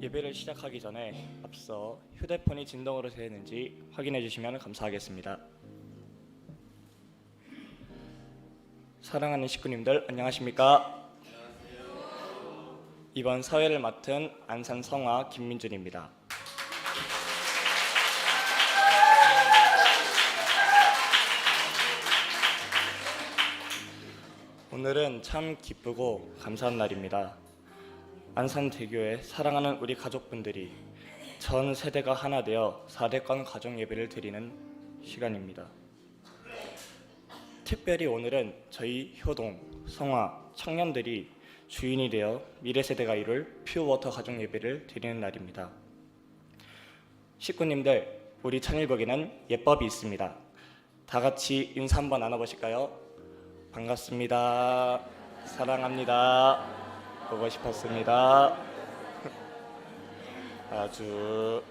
예배를 시작하기 전에 앞서 휴대폰이 진동으로 되는지 확인해 주시면 감사하겠습니다. 사랑하는 식구님들 안녕하십니까? 이번 사회를 맡은 안산 성화 김민준입니다. 오늘은 참 기쁘고 감사한 날입니다. 안산대교에 사랑하는 우리 가족분들이 전 세대가 하나 되어 4대권 가정 예배를 드리는 시간입니다. 특별히 오늘은 저희 효동, 성화, 청년들이 주인이 되어 미래 세대가 이룰 퓨어워터 가정 예배를 드리는 날입니다. 식구님들, 우리 천일국에는 예법이 있습니다. 다 같이 인사 한번 나눠보실까요? 반갑습니다. 사랑합니다. 보고 싶었습니다. 아주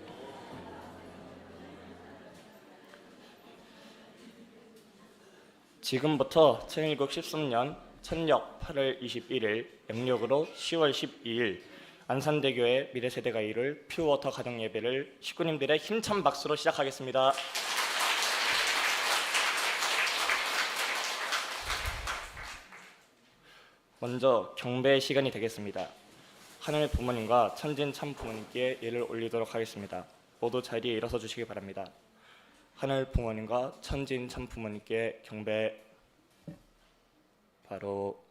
지금부터 천일국 13년 천력 8월 21일 양력으로 10월 12일 안산대교의 미래세대가 이룰 퓨어워터 가정예배를 식구님들의 힘찬 박수로 시작하겠습니다. 먼저 경배 시간이 되겠습니다. 하늘 부모님과 천진 참 부모님께 예를 올리도록 하겠습니다. 모두 자리에 일어서 주시기 바랍니다. 하늘 부모님과 천진 참 부모님께 경배. 바로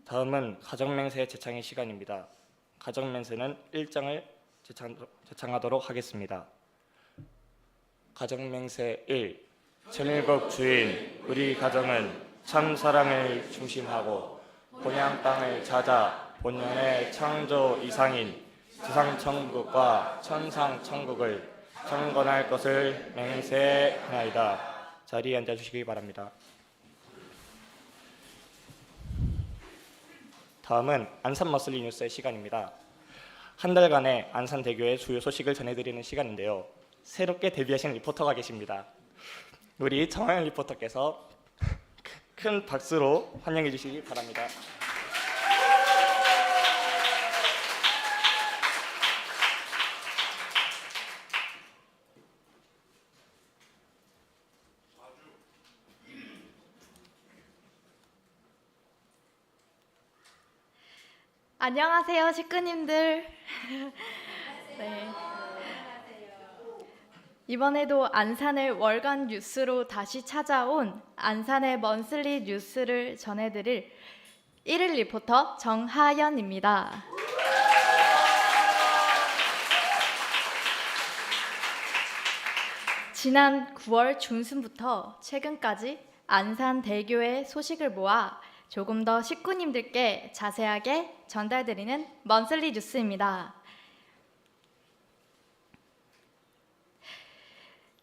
다음은 가정맹세 제창의 시간입니다. 가정맹세는 1장을 제창하도록 하겠습니다. 가정맹세 1. 천일국 주인, 우리 가정은 참 사랑을 중심하고 본향 땅을 찾아 본연의 창조 이상인 지상천국과 천상천국을 창건할 것을 맹세하나이다. 자리에 앉아주시기 바랍니다. 다음은 안산 머슬리 뉴스의 시간입니다. 한 달간의 안산대교의 주요 소식을 전해드리는 시간인데요. 새롭게 데뷔하신 리포터가 계십니다. 우리 정하연 리포터께서 큰 박수로 환영해 주시기 바랍니다. 안녕하세요, 식구님들. 네. 이번에도 안산을 월간 뉴스로 다시 찾아온 안산의 먼슬리 뉴스를 전해드릴 1일 리포터 정하연입니다. 지난 9월 중순부터 최근까지 안산대교의 소식을 모아 조금 더 식구님들께 자세하게 전달드리는 먼슬리 뉴스입니다.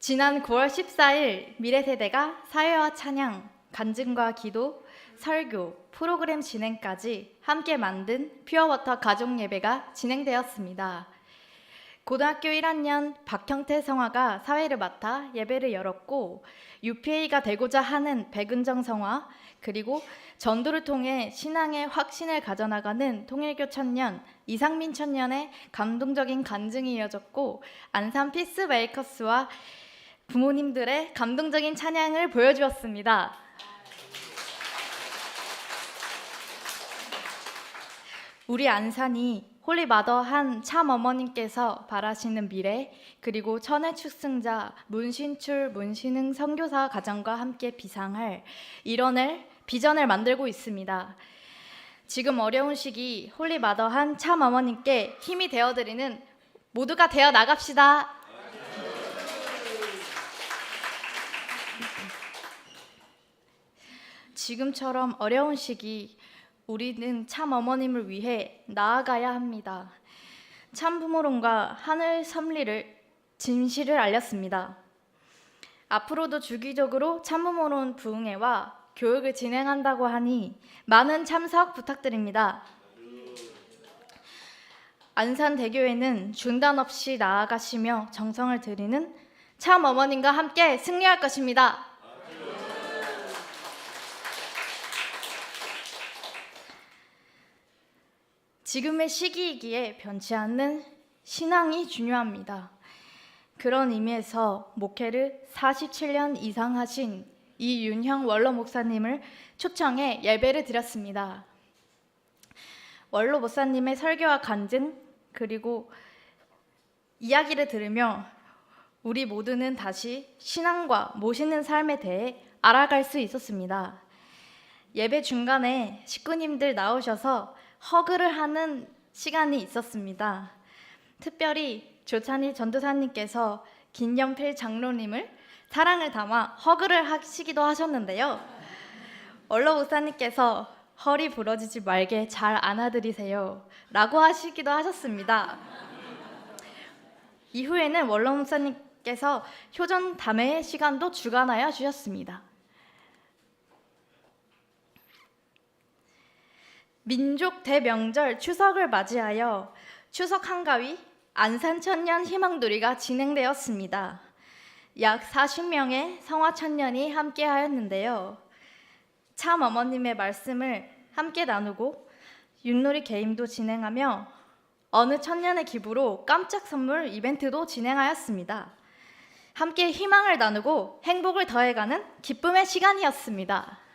지난 9월 14일 미래세대가 사회와 찬양, 간증과 기도, 설교, 프로그램 진행까지 함께 만든 퓨어워터 가족예배가 진행되었습니다. 고등학교 1학년 박형태 성화가 사회를 맡아 예배를 열었고 UPA가 되고자 하는 백은정 성화, 그리고 전도를 통해 신앙의 확신을 가져나가는 통일교 청년 이상민 청년의 감동적인 간증이 이어졌고 안산 피스메이커스와 부모님들의 감동적인 찬양을 보여주었습니다. 우리 안산이 홀리마더한 참 어머님께서 바라시는 미래, 그리고 천의 축승자 문신출 문신흥 선교사 가정과 함께 비상할 이뤄낼 비전을 만들고 있습니다. 지금 어려운 시기 홀리마더한 참 어머님께 힘이 되어드리는 모두가 되어 나갑시다. 지금처럼 어려운 시기 우리는 참 어머님을 위해 나아가야 합니다. 참 부모론과 하늘 섭리를 진실을 알렸습니다. 앞으로도 주기적으로 참 부모론 부흥회와 교육을 진행한다고 하니 많은 참석 부탁드립니다. 안산대교에는 중단 없이 나아가시며 정성을 들이는 참 어머님과 함께 승리할 것입니다. 지금의 시기이기에 변치 않는 신앙이 중요합니다. 그런 의미에서 목회를 47년 이상 하신 이윤형 원로 목사님을 초청해 예배를 드렸습니다. 원로 목사님의 설교와 간증 그리고 이야기를 들으며 우리 모두는 다시 신앙과 모시는 삶에 대해 알아갈 수 있었습니다. 예배 중간에 식구님들 나오셔서 허그를 하는 시간이 있었습니다. 특별히 조찬희 전도사님께서 김연필 장로님을 사랑을 담아 허그를 하시기도 하셨는데요. 원로 목사님께서 허리 부러지지 말게 잘 안아드리세요 라고 하시기도 하셨습니다. 이후에는 원로 목사님께서 효전 담회의 시간도 주관하여 주셨습니다. 민족 대명절 추석을 맞이하여 추석 한가위 안산천년 희망누리가 진행되었습니다. 약 40명의 성화천년이 함께하였는데요. 참 어머님의 말씀을 함께 나누고 윷놀이 게임도 진행하며 어느 천년의 기부로 깜짝 선물 이벤트도 진행하였습니다. 함께 희망을 나누고 행복을 더해가는 기쁨의 시간이었습니다.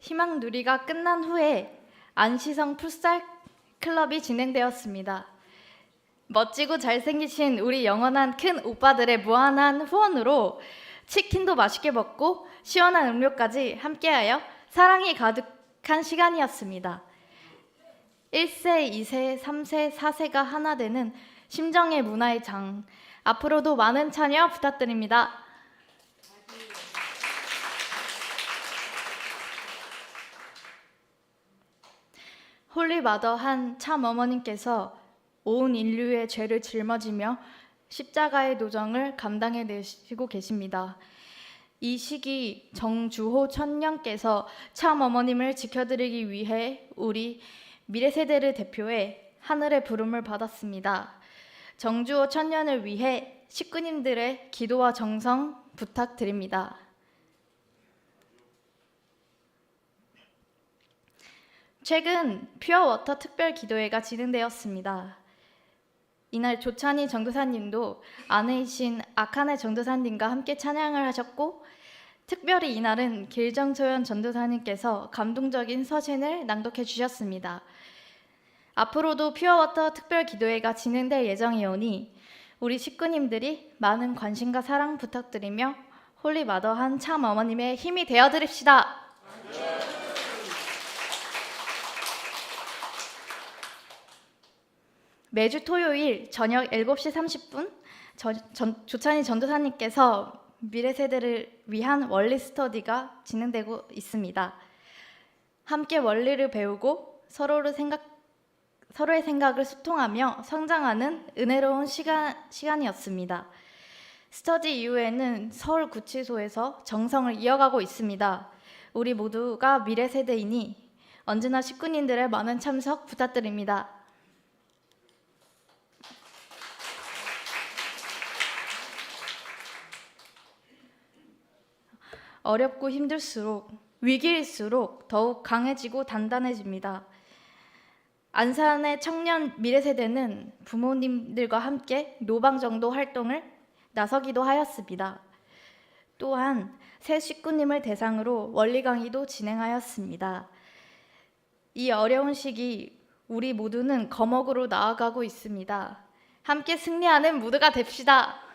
희망누리가 끝난 후에 안시성 풋살 클럽이 진행되었습니다. 멋지고 잘생기신 우리 영원한 큰 오빠들의 무한한 후원으로 치킨도 맛있게 먹고 시원한 음료까지 함께하여 사랑이 가득한 시간이었습니다. 1세, 2세, 3세, 4세가 하나 되는 심정의 문화의 장, 앞으로도 많은 참여 부탁드립니다. 홀리마더 한 참 어머님께서 온 인류의 죄를 짊어지며 십자가의 노정을 감당해내시고 계십니다. 이 시기 정주호 천년께서 참 어머님을 지켜드리기 위해 우리 미래세대를 대표해 하늘의 부름을 받았습니다. 정주호 천년을 위해 식구님들의 기도와 정성 부탁드립니다. 최근 퓨어워터 특별 기도회가 진행되었습니다. 이날 조찬희 전도사님도 아내이신 아카네 전도사님과 함께 찬양을 하셨고, 특별히 이날은 길정소연 전도사님께서 감동적인 서신을 낭독해 주셨습니다. 앞으로도 퓨어워터 특별 기도회가 진행될 예정이오니 우리 식구님들이 많은 관심과 사랑 부탁드리며 홀리마더한 참 어머님의 힘이 되어드립시다. 매주 토요일 저녁 7시 30분 조찬희 전도사님께서 미래세대를 위한 원리 스터디가 진행되고 있습니다. 함께 원리를 배우고 서로의 생각을 소통하며 성장하는 은혜로운 시간이었습니다. 스터디 이후에는 서울구치소에서 정성을 이어가고 있습니다. 우리 모두가 미래세대이니 언제나 식구님들의 많은 참석 부탁드립니다. 어렵고 힘들수록 위기일수록 더욱 강해지고 단단해집니다. 안산의 청년 미래세대는 부모님들과 함께 노방정도 활동을 나서기도 하였습니다. 또한 새 식구님을 대상으로 원리 강의도 진행하였습니다. 이 어려운 시기 우리 모두는 거목으로 나아가고 있습니다. 함께 승리하는 모두가 됩시다.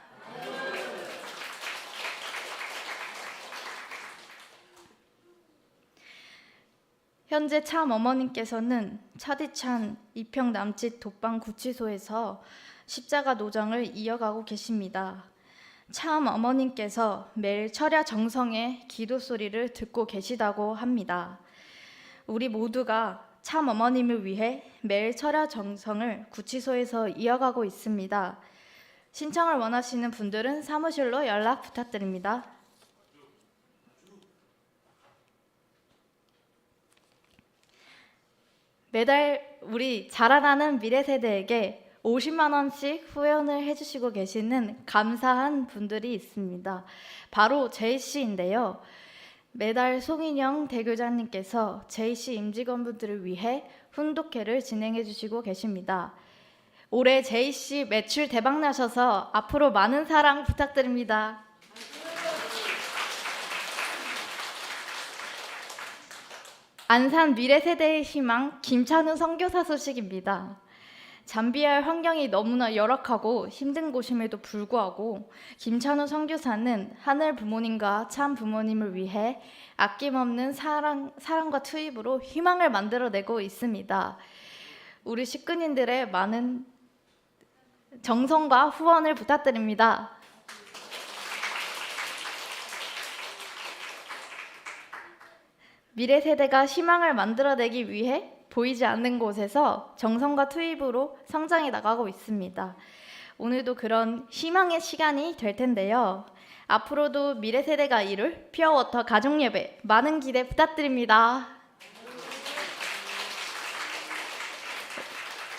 현재 참 어머님께서는 차디찬 이평 남짓 독방 구치소에서 십자가 노정을 이어가고 계십니다. 참 어머님께서 매일 철야 정성의 기도 소리를 듣고 계시다고 합니다. 우리 모두가 참 어머님을 위해 매일 철야 정성을 구치소에서 이어가고 있습니다. 신청을 원하시는 분들은 사무실로 연락 부탁드립니다. 매달 우리 자라나는 미래세대에게 50만 원씩 후원을 해주시고 계시는 감사한 분들이 있습니다. 바로 JC인데요. 매달 송인영 대교장님께서 JC 임직원분들을 위해 훈독회를 진행해 주시고 계십니다. 올해 JC 매출 대박 나셔서 앞으로 많은 사랑 부탁드립니다. 안산 미래세대의 희망 김찬우 선교사 소식입니다. 잠비아의 환경이 너무나 열악하고 힘든 곳임에도 불구하고 김찬우 선교사는 하늘 부모님과 참 부모님을 위해 아낌없는 사랑과 투입으로 희망을 만들어내고 있습니다. 우리 식구님들의 많은 정성과 후원을 부탁드립니다. 미래 세대가 희망을 만들어내기 위해 보이지 않는 곳에서 정성과 투입으로 성장해 나가고 있습니다. 오늘도 그런 희망의 시간이 될 텐데요. 앞으로도 미래 세대가 이룰 퓨어워터 가족 예배 많은 기대 부탁드립니다.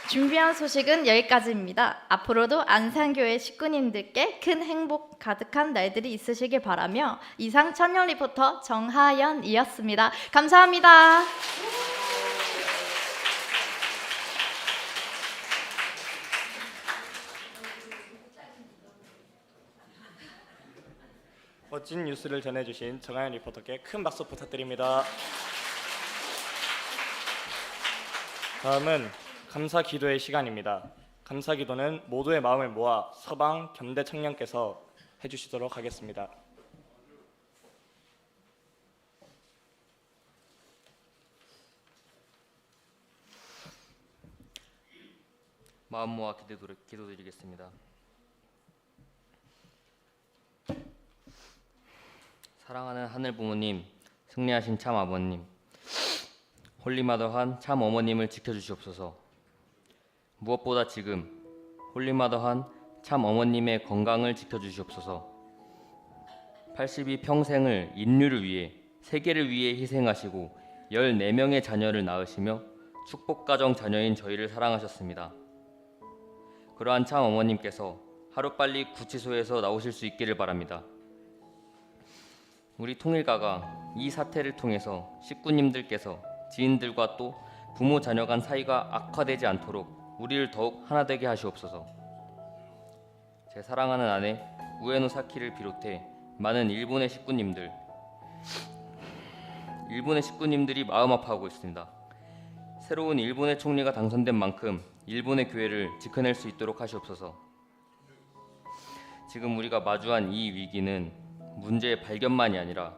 준비한 소식은 여기까지입니다. 앞으로도 안산교회 식구님들께 큰 행복 가득한 날들이 있으시길 바라며 이상 천년 리포터 정하연이었습니다. 감사합니다. 멋진 뉴스를 전해주신 정하연 리포터께 큰 박수 부탁드립니다. 다음은 감사 기도의 시간입니다. 감사 기도는 모두의 마음을 모아 서방 겸대 청년께서 해주시도록 하겠습니다. 마음 모아 기도드리겠습니다. 사랑하는 하늘 부모님, 승리하신 참 아버님, 홀리마더한 참 어머님을 지켜주시옵소서. 무엇보다 지금 홀리마더한 참 어머님의 건강을 지켜주시옵소서. 82평생을 인류를 위해 세계를 위해 희생하시고 14명의 자녀를 낳으시며 축복가정 자녀인 저희를 사랑하셨습니다. 그러한 참 어머님께서 하루빨리 구치소에서 나오실 수 있기를 바랍니다. 우리 통일가가 이 사태를 통해서 식구님들께서 지인들과 또 부모 자녀 간 사이가 악화되지 않도록 우리를 더욱 하나 되게 하시옵소서. 제 사랑하는 아내 우에노 사키를 비롯해 많은 일본의 식구님들이 마음 아파하고 있습니다. 새로운 일본의 총리가 당선된 만큼 일본의 교회를 지켜낼 수 있도록 하시옵소서. 지금 우리가 마주한 이 위기는 문제의 발견만이 아니라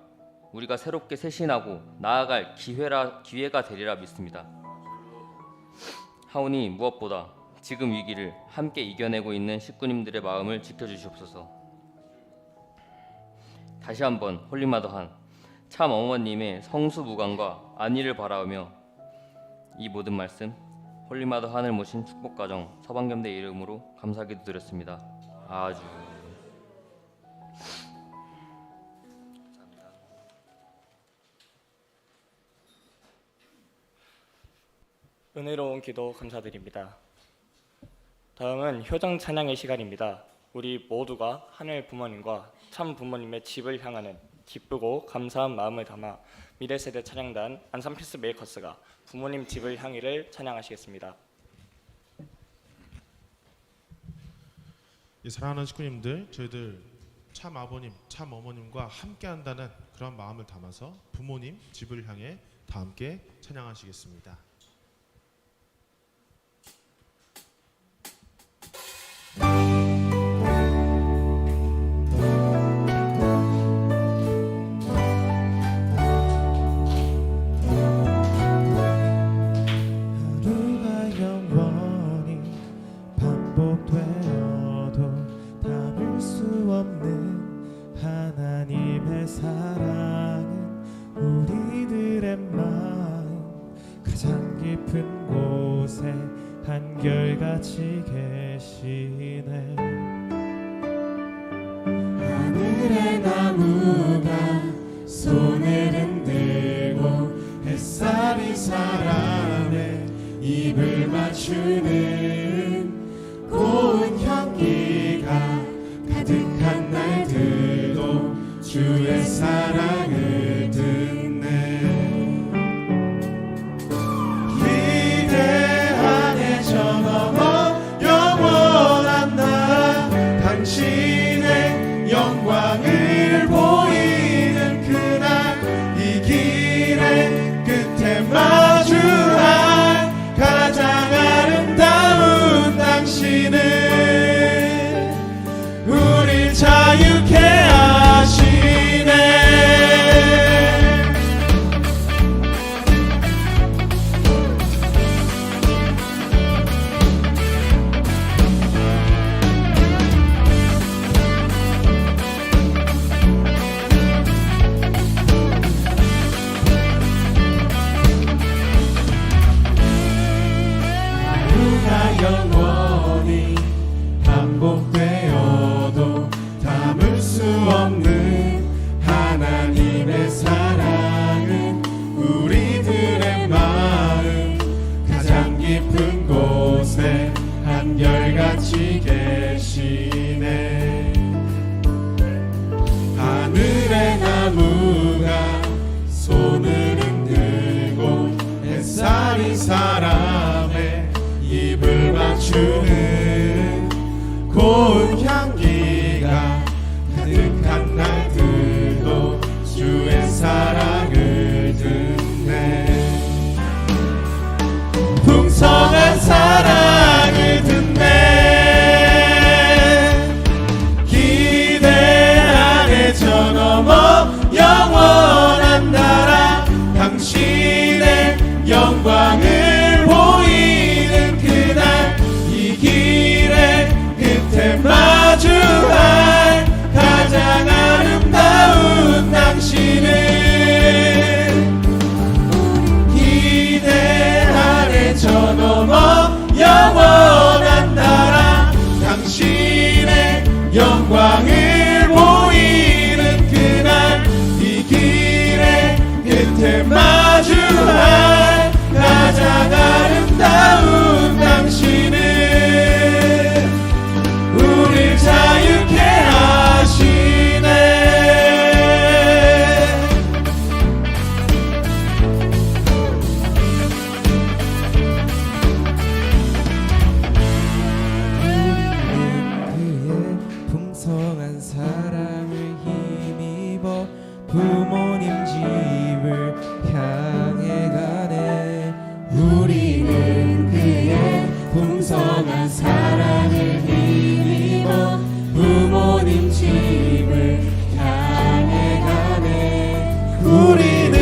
우리가 새롭게 쇄신하고 나아갈 기회가 되리라 믿습니다. 하오니 무엇보다 지금 위기를 함께 이겨내고 있는 식구님들의 마음을 지켜주시옵소서. 다시 한번 홀리마더한 참 어머님의 성수무강과 안위를 바라오며 이 모든 말씀 홀리마더한을 모신 축복가정 서방겸대 이름으로 감사기도 드렸습니다. 아주 은혜로운 기도 감사드립니다. 다음은 효정 찬양의 시간입니다. 우리 모두가 하늘 부모님과 참 부모님의 집을 향하는 기쁘고 감사한 마음을 담아 미래세대 찬양단 안산 피스메이커스가 부모님 집을 향기를 찬양하시겠습니다. 사랑하는 식구님들, 저희들 참 아버님, 참 어머님과 함께 한다는 그런 마음을 담아서 부모님 집을 향해 다 함께 찬양하시겠습니다. 한결같이 계시네. 하늘의 나무가 손을 흔들고 햇살이 사람의 입을 맞추는 좋은 향기가 가득한 날들도 주의 사랑을 듣네. 풍성한 사랑을 듣네. 기대 안에 저 넘어 영원한 나라 당신의 영광을 보이는 그날 이 길의 끝에 마주할 가장 아름다운 당신을 기대 안에 저 넘어 영원한 나라 당신의 영광을 보이는 그날 이 길의 끝에 마주할 가장 아름다운 당신을 우릴 자유케 하시네. 그의 풍성한 사랑을 힘입어 부모님 집을 향해 가네. 우리는 그의 풍성한 사랑을 힘입어 부모님 집을 향해 가네. 우리는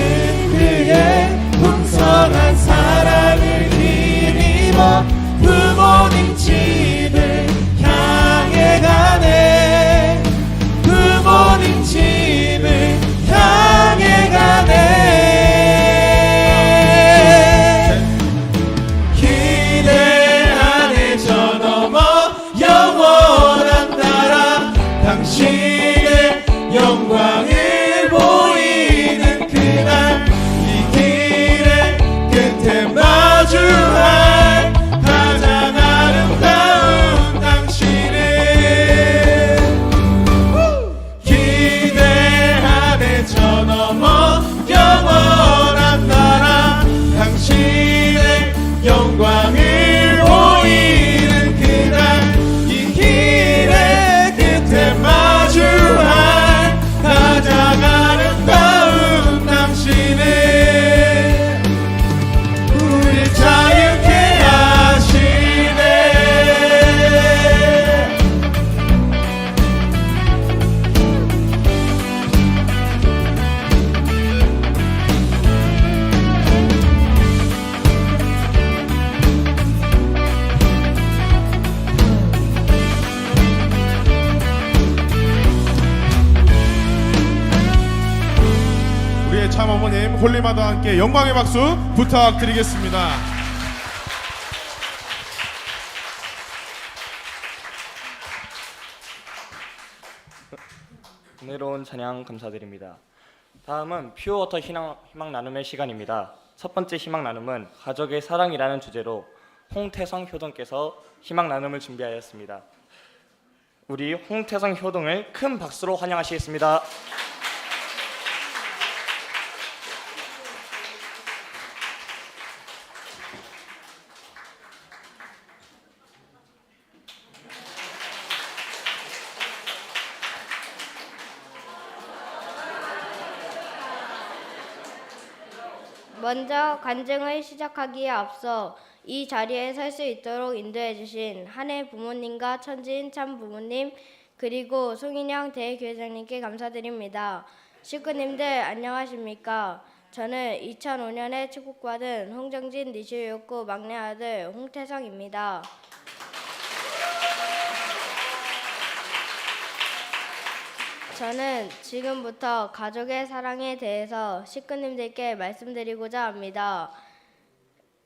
그의 풍성한 사랑을 힘입어 부모님 집을 향해 가네. 부모님 집을 향해 가네. 기대 안에 저 넘어 영원한 나라 당신의 영광을 보이는 그날 이 길의 끝에 마주할 가장 아름다운 당신을 기대 안에 저 넘어 영원한 나라 당신의 영광을 보이는 그날 이 길의 끝에 마주할 가장 아름다운 당신을 우릴 자유케 하시네. 우리의 참 어머님 홀리마다와 함께 영광의 박수 부탁드리겠습니다. 은혜로운 찬양 감사드립니다. 다음은 퓨어워터 희망 나눔의 시간입니다. 첫 번째 희망 나눔은 가족의 사랑이라는 주제로 홍태성 효동께서 희망 나눔을 준비하였습니다. 우리 홍태성 효동을 큰 박수로 환영하시겠습니다. 먼저 간증을 시작하기에 앞서 이 자리에 설 수 있도록 인도해 주신 한해 부모님과 천지인 참 부모님 그리고 송인영 대교회장님께 감사드립니다. 식구님들 안녕하십니까? 저는 2005년에 축복받은 홍정진 니시유고 막내 아들 홍태성입니다. 저는 지금부터 가족의 사랑에 대해서 식구님들께 말씀드리고자 합니다.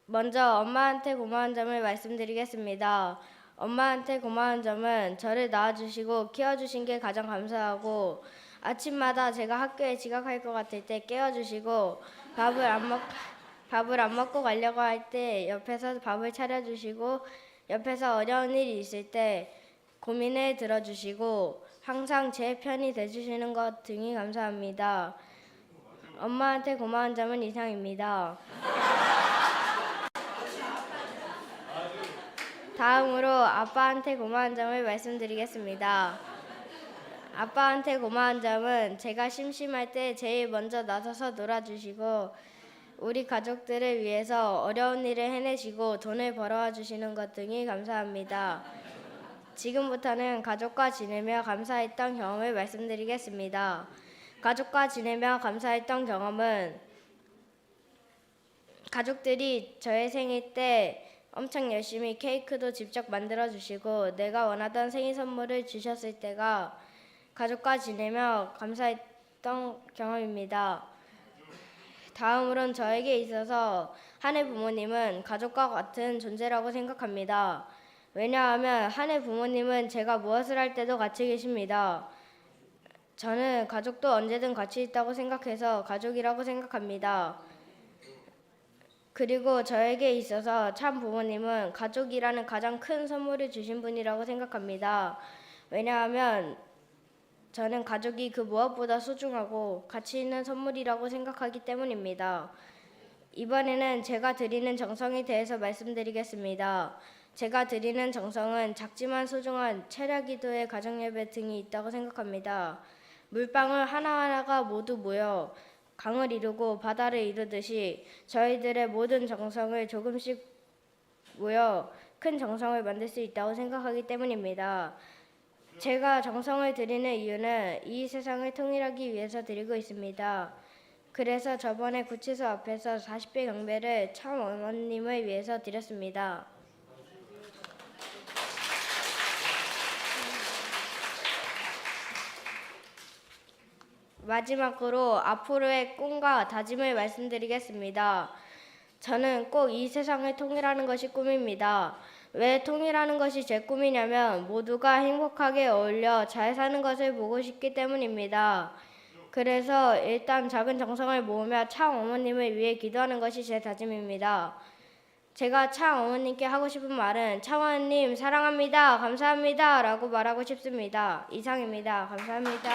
먼저 엄마한테 고마운 점을 말씀드리겠습니다. 엄마한테 고마운 점은 저를 낳아주시고 키워주신 게 가장 감사하고 아침마다 제가 학교에 지각할 것 같을 때 깨워주시고 밥을 안 먹고 가려고 할 때 옆에서 밥을 차려주시고 옆에서 어려운 일이 있을 때 고민을 들어주시고 항상 제 편이 돼주시는 것 등이 감사합니다. 엄마한테 고마운 점은 이상입니다. 다음으로 아빠한테 고마운 점을 말씀드리겠습니다. 아빠한테 고마운 점은 제가 심심할 때 제일 먼저 나서서 놀아주시고 우리 가족들을 위해서 어려운 일을 해내시고 돈을 벌어와 주시는 것 등이 감사합니다. 지금부터는 가족과 지내며 감사했던 경험을 말씀드리겠습니다. 가족과 지내며 감사했던 경험은 가족들이 저의 생일 때 엄청 열심히 케이크도 직접 만들어 주시고 내가 원하던 생일 선물을 주셨을 때가 가족과 지내며 감사했던 경험입니다. 다음으로는 저에게 있어서 한해 부모님은 가족과 같은 존재라고 생각합니다. 왜냐하면 한해 부모님은 제가 무엇을 할 때도 같이 계십니다. 저는 가족도 언제든 같이 있다고 생각해서 가족이라고 생각합니다. 그리고 저에게 있어서 참 부모님은 가족이라는 가장 큰 선물을 주신 분이라고 생각합니다. 왜냐하면 저는 가족이 그 무엇보다 소중하고 가치 있는 선물이라고 생각하기 때문입니다. 이번에는 제가 드리는 정성에 대해서 말씀드리겠습니다. 제가 드리는 정성은 작지만 소중한 체력기도의 가정예배 등이 있다고 생각합니다. 물방울 하나하나가 모두 모여 강을 이루고 바다를 이루듯이 저희들의 모든 정성을 조금씩 모여 큰 정성을 만들 수 있다고 생각하기 때문입니다. 제가 정성을 드리는 이유는 이 세상을 통일하기 위해서 드리고 있습니다. 그래서 저번에 구치소 앞에서 40배 경배를 참 어머님을 위해서 드렸습니다. 마지막으로 앞으로의 꿈과 다짐을 말씀드리겠습니다. 저는 꼭 이 세상을 통일하는 것이 꿈입니다. 왜 통일하는 것이 제 꿈이냐면 모두가 행복하게 어울려 잘 사는 것을 보고 싶기 때문입니다. 그래서 일단 작은 정성을 모으며 참 어머님을 위해 기도하는 것이 제 다짐입니다. 제가 참 어머님께 하고 싶은 말은 참 어머님 사랑합니다. 감사합니다. 라고 말하고 싶습니다. 이상입니다. 감사합니다.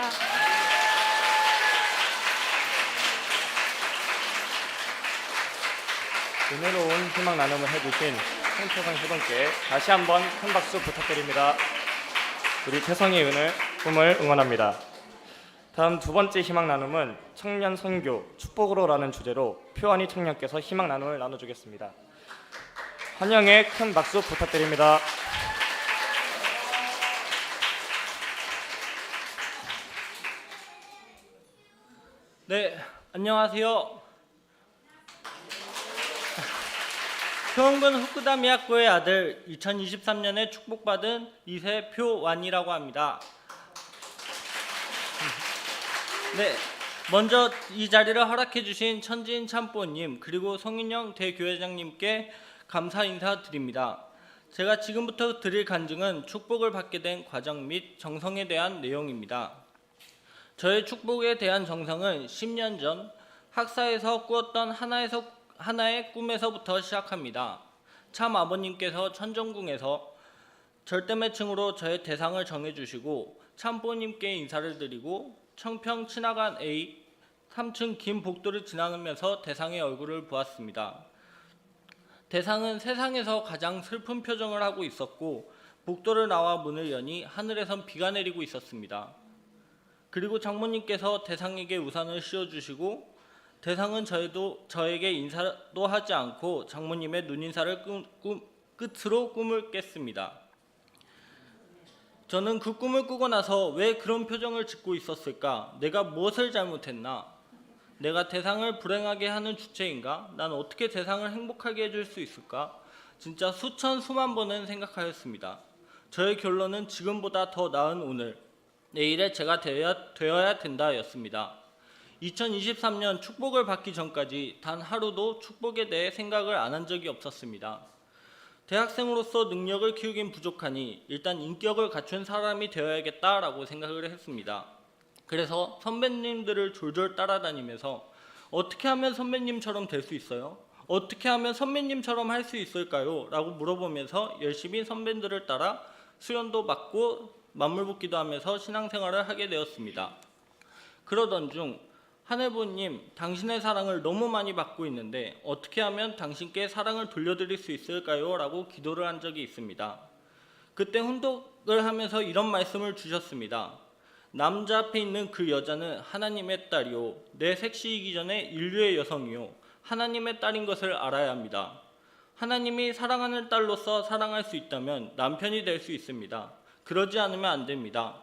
은혜로운 희망 나눔을 해주신 홍태성 희동께 다시 한번 큰 박수 부탁드립니다. 우리 태성의 꿈을 응원합니다. 다음 두 번째 희망 나눔은 청년 선교 축복으로라는 주제로 표안이 청년께서 희망 나눔을 나눠주겠습니다. 환영의 큰 박수 부탁드립니다. 네, 안녕하세요. 효원군 후쿠다미학교의 아들 2023년에 축복받은 2세 표완이라고 합니다. 네, 먼저 이 자리를 허락해 주신 천지인 참보님 그리고 송인영 대교회장님께 감사 인사드립니다. 제가 지금부터 드릴 간증은 축복을 받게 된 과정 및 정성에 대한 내용입니다. 저의 축복에 대한 정성은 10년 전 학사에서 꾸었던 하나의 꿈에서부터 시작합니다. 참 아버님께서 천정궁에서 절대매칭으로 저의 대상을 정해주시고 참보님께 인사를 드리고 청평 지나간 A 3층 긴 복도를 지나면서 대상의 얼굴을 보았습니다. 대상은 세상에서 가장 슬픈 표정을 하고 있었고 복도를 나와 문을 여니 하늘에선 비가 내리고 있었습니다. 그리고 장모님께서 대상에게 우산을 씌워주시고 대상은 저에게 인사도 하지 않고 장모님의 눈인사를 끝으로 꿈을 깼습니다. 저는 그 꿈을 꾸고 나서 왜 그런 표정을 짓고 있었을까? 내가 무엇을 잘못했나? 내가 대상을 불행하게 하는 주체인가? 난 어떻게 대상을 행복하게 해줄 수 있을까? 진짜 수만 번은 생각하였습니다. 저의 결론은 지금보다 더 나은 오늘, 내일의 제가 되어야 된다였습니다. 2023년 축복을 받기 전까지 단 하루도 축복에 대해 생각을 안 한 적이 없었습니다. 대학생으로서 능력을 키우긴 부족하니 일단 인격을 갖춘 사람이 되어야겠다라고 생각을 했습니다. 그래서 선배님들을 졸졸 따라다니면서 어떻게 하면 선배님처럼 될 수 있어요? 어떻게 하면 선배님처럼 할 수 있을까요? 라고 물어보면서 열심히 선배들을 따라 수련도 받고 만물복기도 하면서 신앙생활을 하게 되었습니다. 그러던 중 하늘보님, 당신의 사랑을 너무 많이 받고 있는데 어떻게 하면 당신께 사랑을 돌려드릴 수 있을까요? 라고 기도를 한 적이 있습니다. 그때 훈독을 하면서 이런 말씀을 주셨습니다. 남자 앞에 있는 그 여자는 하나님의 딸이요, 내 색시이기 전에 인류의 여성이요, 하나님의 딸인 것을 알아야 합니다. 하나님이 사랑하는 딸로서 사랑할 수 있다면 남편이 될 수 있습니다. 그러지 않으면 안 됩니다.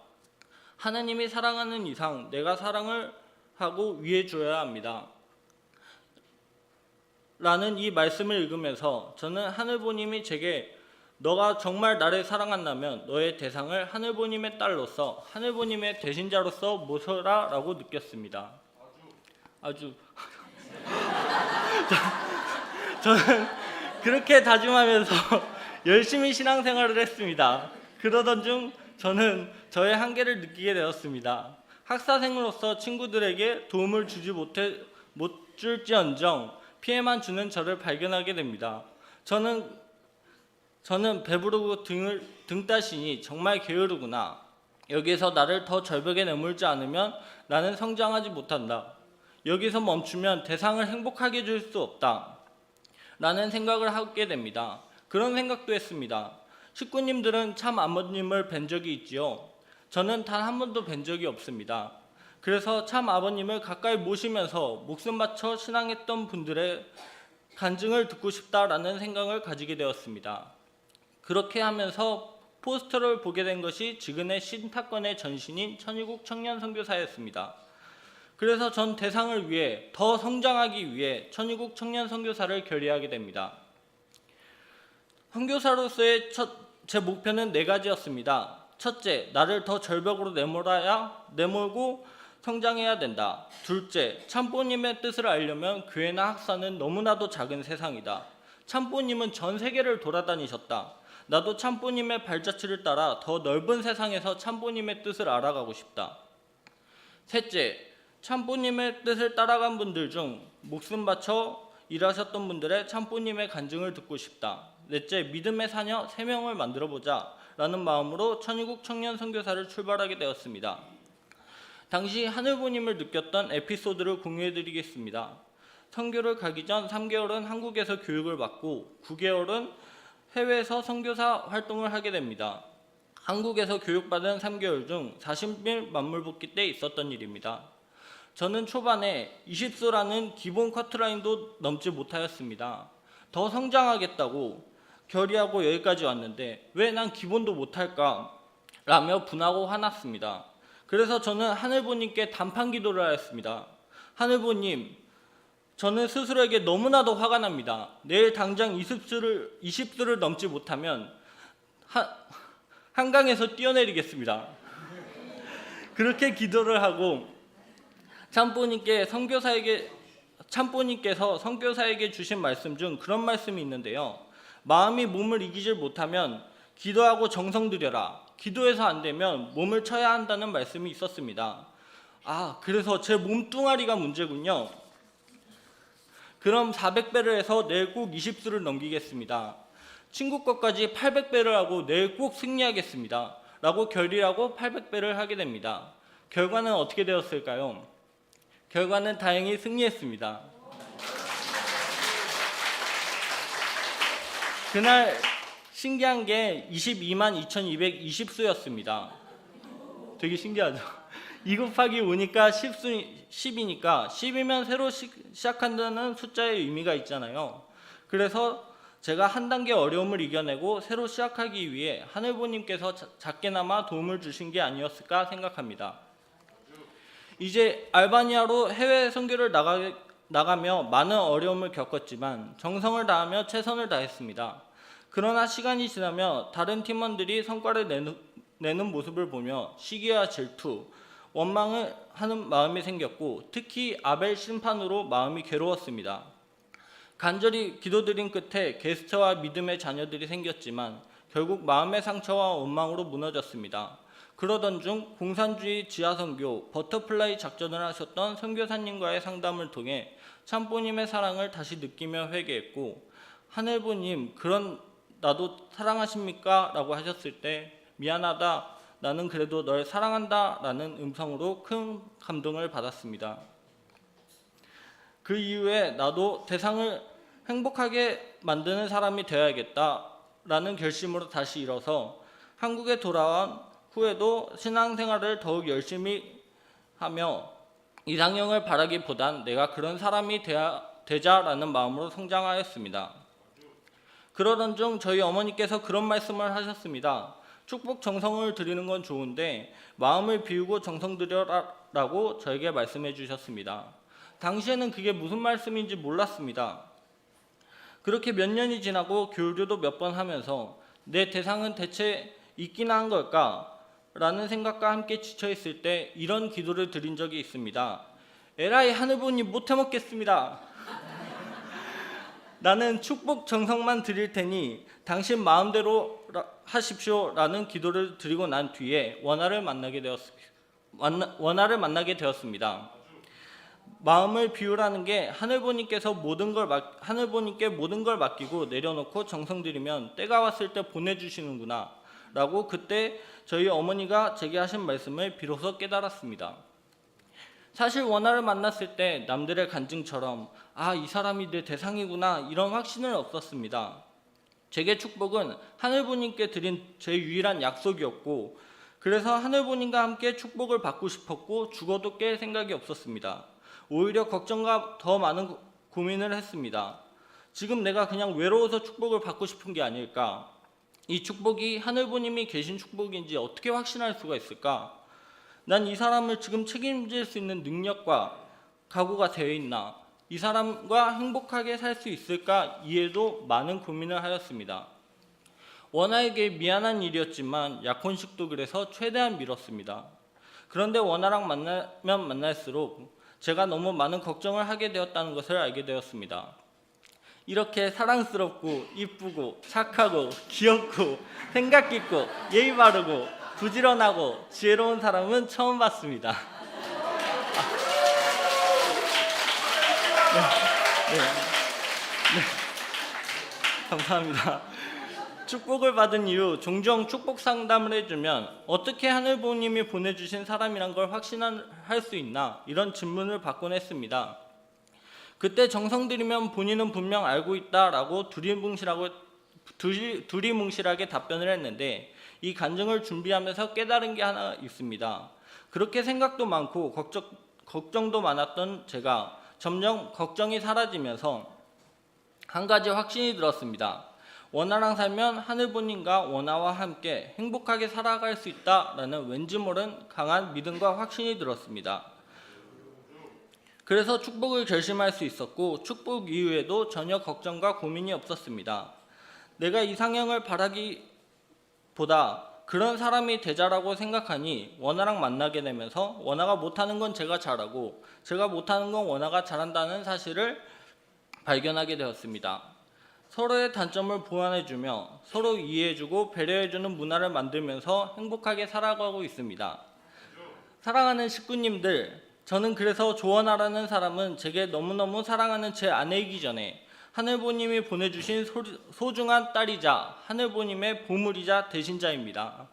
하나님이 사랑하는 이상 내가 사랑을 하고 위해줘야 합니다. 라는 이 말씀을 읽으면서 저는 하늘보님이 제게 너가 정말 나를 사랑한다면 너의 대상을 하늘보님의 딸로서 하늘보님의 대신자로서 모셔라 라고 느꼈습니다. 아주 저는 그렇게 다짐하면서 열심히 신앙생활을 했습니다. 그러던 중 저는 저의 한계를 느끼게 되었습니다. 학사생으로서 친구들에게 도움을 주지 못 줄지언정 피해만 주는 저를 발견하게 됩니다. 저는 배부르고 등 따시니 정말 게으르구나. 여기에서 나를 더 절벽에 내몰지 않으면 나는 성장하지 못한다. 여기서 멈추면 대상을 행복하게 해줄 수 없다. 라는 생각을 하게 됩니다. 그런 생각도 했습니다. 식구님들은 참 아버님을 뵌 적이 있지요. 저는 단 한 번도 뵌 적이 없습니다. 그래서 참 아버님을 가까이 모시면서 목숨 바쳐 신앙했던 분들의 간증을 듣고 싶다라는 생각을 가지게 되었습니다. 그렇게 하면서 포스터를 보게 된 것이 지금의 신탁권의 전신인 천의국 청년 선교사였습니다. 그래서 전 대상을 위해 더 성장하기 위해 천의국 청년 선교사를 결의하게 됩니다. 선교사로서의 제 목표는 4가지였습니다. 첫째, 나를 더 절벽으로 내몰고 성장해야 된다. 둘째, 참보님의 뜻을 알려면 교회나 학사는 너무나도 작은 세상이다. 참보님은 전 세계를 돌아다니셨다. 나도 참보님의 발자취를 따라 더 넓은 세상에서 참보님의 뜻을 알아가고 싶다. 셋째, 참보님의 뜻을 따라간 분들 중 목숨 바쳐 일하셨던 분들의 참보님의 간증을 듣고 싶다. 넷째, 믿음의 사녀 3명을 만들어보자 라는 마음으로 천의국 청년 선교사를 출발하게 되었습니다. 당시 하늘보님을 느꼈던 에피소드를 공유해드리겠습니다. 선교를 가기 전 3개월은 한국에서 교육을 받고 9개월은 해외에서 선교사 활동을 하게 됩니다. 한국에서 교육받은 3개월 중 40일 만물복귀 때 있었던 일입니다. 저는 초반에 20수라는 기본 커트라인도 넘지 못하였습니다. 더 성장하겠다고 결의하고 여기까지 왔는데 왜 난 기본도 못할까? 라며 분하고 화났습니다. 그래서 저는 하늘보님께 단판 기도를 하였습니다. 하늘보님, 저는 스스로에게 너무나도 화가 납니다. 내일 당장 20수를 넘지 못하면 한강에서 뛰어내리겠습니다. 그렇게 기도를 하고 참보님께서 선교사에게 주신 말씀 중 그런 말씀이 있는데요. 마음이 몸을 이기질 못하면 기도하고 정성 들여라. 기도해서 안 되면 몸을 쳐야 한다는 말씀이 있었습니다. 그래서 제 몸뚱아리가 문제군요. 그럼 400배를 해서 내일 꼭 20수를 넘기겠습니다. 친구 것까지 800배를 하고 내일 꼭 승리하겠습니다. 라고 결의하고 800배를 하게 됩니다. 결과는 어떻게 되었을까요? 결과는 다행히 승리했습니다. 그날 신기한 게 22만 2220수였습니다. 되게 신기하죠? 2 곱하기 5니까 10이니까 10이면 새로 시작한다는 숫자의 의미가 있잖아요. 그래서 제가 한 단계 어려움을 이겨내고 새로 시작하기 위해 하늘보님께서 작게나마 도움을 주신 게 아니었을까 생각합니다. 이제 알바니아로 해외 선교를 나가며 많은 어려움을 겪었지만 정성을 다하며 최선을 다했습니다. 그러나 시간이 지나며 다른 팀원들이 성과를 내는 모습을 보며 시기와 질투, 원망을 하는 마음이 생겼고 특히 아벨 심판으로 마음이 괴로웠습니다. 간절히 기도드린 끝에 게스트와 믿음의 자녀들이 생겼지만 결국 마음의 상처와 원망으로 무너졌습니다. 그러던 중 공산주의 지하선교 버터플라이 작전을 하셨던 선교사님과의 상담을 통해 참보님의 사랑을 다시 느끼며 회개했고 하늘보님 그런 나도 사랑하십니까? 라고 하셨을 때 미안하다 나는 그래도 널 사랑한다 라는 음성으로 큰 감동을 받았습니다. 그 이후에 나도 대상을 행복하게 만드는 사람이 되어야겠다라는 결심으로 다시 일어서 한국에 돌아온 후에도 신앙생활을 더욱 열심히 하며 이상형을 바라기보단 내가 그런 사람이 되자라는 마음으로 성장하였습니다. 그러던 중 저희 어머니께서 그런 말씀을 하셨습니다. 축복 정성을 드리는 건 좋은데 마음을 비우고 정성 드려라라고 저에게 말씀해 주셨습니다. 당시에는 그게 무슨 말씀인지 몰랐습니다. 그렇게 몇 년이 지나고 교류도 몇 번 하면서 내 대상은 대체 있기나 한 걸까? 라는 생각과 함께 지쳐있을 때 이런 기도를 드린 적이 있습니다. 에라이 하늘보니 못해 먹겠습니다. 나는 축복 정성만 드릴 테니 당신 마음대로 하십시오 라는 기도를 드리고 난 뒤에 원아를 만나게 되었습니다. 마음을 비우라는 게 하늘보님께 모든 걸 맡기고 내려놓고 정성 들이면 때가 왔을 때 보내주시는구나 라고 그때 저희 어머니가 제게 하신 말씀을 비로소 깨달았습니다. 사실 원아를 만났을 때 남들의 간증처럼 이 사람이 내 대상이구나 이런 확신은 없었습니다. 제게 축복은 하늘부님께 드린 제 유일한 약속이었고 그래서 하늘부님과 함께 축복을 받고 싶었고 죽어도 깰 생각이 없었습니다. 오히려 걱정과 더 많은 고민을 했습니다. 지금 내가 그냥 외로워서 축복을 받고 싶은 게 아닐까? 이 축복이 하늘부님이 계신 축복인지 어떻게 확신할 수가 있을까? 난 이 사람을 지금 책임질 수 있는 능력과 각오가 되어 있나? 이 사람과 행복하게 살 수 있을까? 이에도 많은 고민을 하였습니다. 원아에게 미안한 일이었지만 약혼식도 그래서 최대한 미뤘습니다. 그런데 원아랑 만나면 만날수록 제가 너무 많은 걱정을 하게 되었다는 것을 알게 되었습니다. 이렇게 사랑스럽고 이쁘고 착하고 귀엽고 생각 깊고 예의 바르고 부지런하고 지혜로운 사람은 처음 봤습니다. 감사합니다. 축복을 받은 이후 종종 축복 상담을 해주면 어떻게 하늘부모님이 보내주신 사람이란 걸 확신할 수 있나 이런 질문을 받곤 했습니다. 그때 정성 들이면 본인은 분명 알고 있다라고 두리뭉실하게 답변을 했는데 이 간증을 준비하면서 깨달은 게 하나 있습니다. 그렇게 생각도 많고 걱정도 많았던 제가 점점 걱정이 사라지면서 한 가지 확신이 들었습니다. 원아랑 살면 하늘부님과 원아와 함께 행복하게 살아갈 수 있다라는 왠지 모른 강한 믿음과 확신이 들었습니다. 그래서 축복을 결심할 수 있었고 축복 이후에도 전혀 걱정과 고민이 없었습니다. 내가 이상형을 바라기보다 그런 사람이 되자라고 생각하니 원아랑 만나게 되면서 원아가 못하는 건 제가 잘하고 제가 못하는 건 원아가 잘한다는 사실을 발견하게 되었습니다. 서로의 단점을 보완해주며 서로 이해해주고 배려해주는 문화를 만들면서 행복하게 살아가고 있습니다. 사랑하는 식구님들, 저는 그래서 조원아라는 사람은 제게 너무너무 사랑하는 제 아내이기 전에 하늘부님이 보내주신 소중한 딸이자 하늘부님의 보물이자 대신자입니다.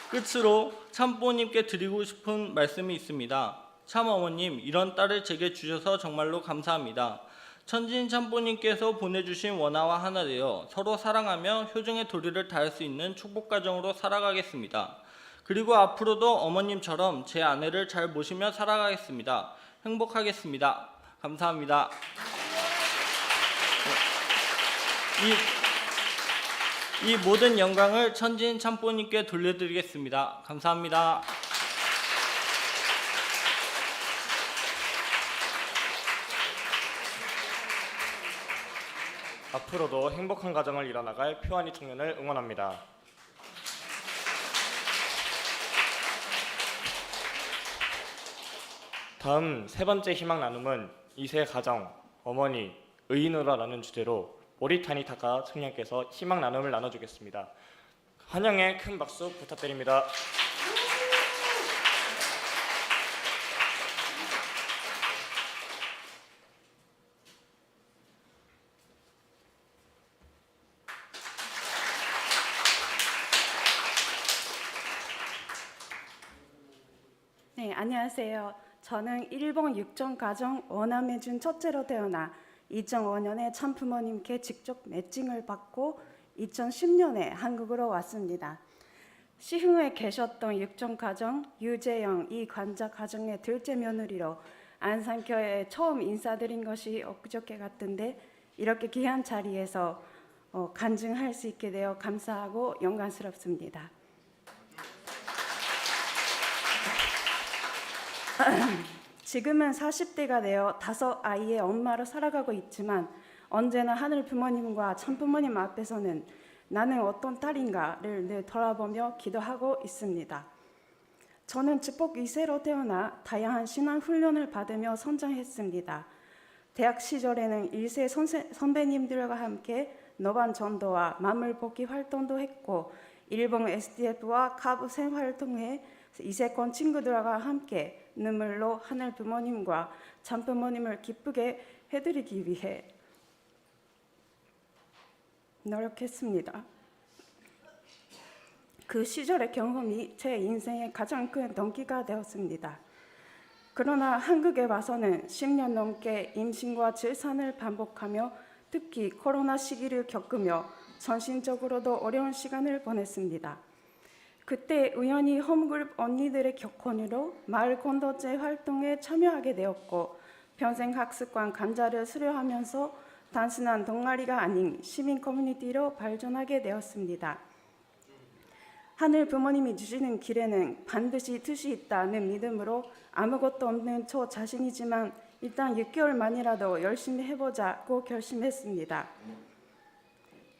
끝으로 참부모님께 드리고 싶은 말씀이 있습니다. 참어머님, 이런 딸을 제게 주셔서 정말로 감사합니다. 천진 참부모님께서 보내주신 원아와 하나 되어 서로 사랑하며 효정의 도리를 다할 수 있는 축복 가정으로 살아가겠습니다. 그리고 앞으로도 어머님처럼 제 아내를 잘 모시며 살아가겠습니다. 행복하겠습니다. 감사합니다. 이 모든 영광을 천진 참부모님께 돌려드리겠습니다. 감사합니다. 앞으로도 행복한 가정을 이뤄나갈 표안이 청년을 응원합니다. 다음 세 번째 희망 나눔은 2세 가정, 어머니, 의인으로라는 주제로 모리타니 타카 청년께서 희망 나눔을 나눠주겠습니다. 환영의 큰 박수 부탁드립니다. 안녕하세요. 저는 일본 육전 가정 원남매 중 첫째로 태어나 2005년에 참부모님께 직접 매칭을 받고 2010년에 한국으로 왔습니다. 시흥에 계셨던 육전 가정 유재영 이 관자 가정의 둘째 며느리로 안산교회에 처음 인사드린 것이 엊그저께 같은데 이렇게 귀한 자리에서 간증할 수 있게 되어 감사하고 영광스럽습니다. 지금은 40대가 되어 5아이의 엄마로 살아가고 있지만 언제나 하늘 부모님과 참부모님 앞에서는 나는 어떤 딸인가를 늘 돌아보며 기도하고 있습니다. 저는 축복 2세로 태어나 다양한 신앙 훈련을 받으며 성장했습니다. 대학 시절에는 1세 선배님들과 함께 노반 전도와 만물 복귀 활동도 했고 일본 SDF와 카브 생활통해 2세권 친구들과 함께 눈물로 하늘 부모님과 참부모님을 기쁘게 해드리기 위해 노력했습니다. 그 시절의 경험이 제 인생의 가장 큰 동기가 되었습니다. 그러나 한국에 와서는 10년 넘게 임신과 출산을 반복하며 특히 코로나 시기를 겪으며 정신적으로도 어려운 시간을 보냈습니다. 그때 우연히 홈그룹 언니들의 격언으로 마을 공동체 활동에 참여하게 되었고 평생 학습관 강좌를 수료하면서 단순한 동아리가 아닌 시민 커뮤니티로 발전하게 되었습니다. 하늘 부모님이 주시는 길에는 반드시 뜻이 있다는 믿음으로 아무것도 없는 저 자신이지만 일단 6개월만이라도 열심히 해보자고 결심했습니다.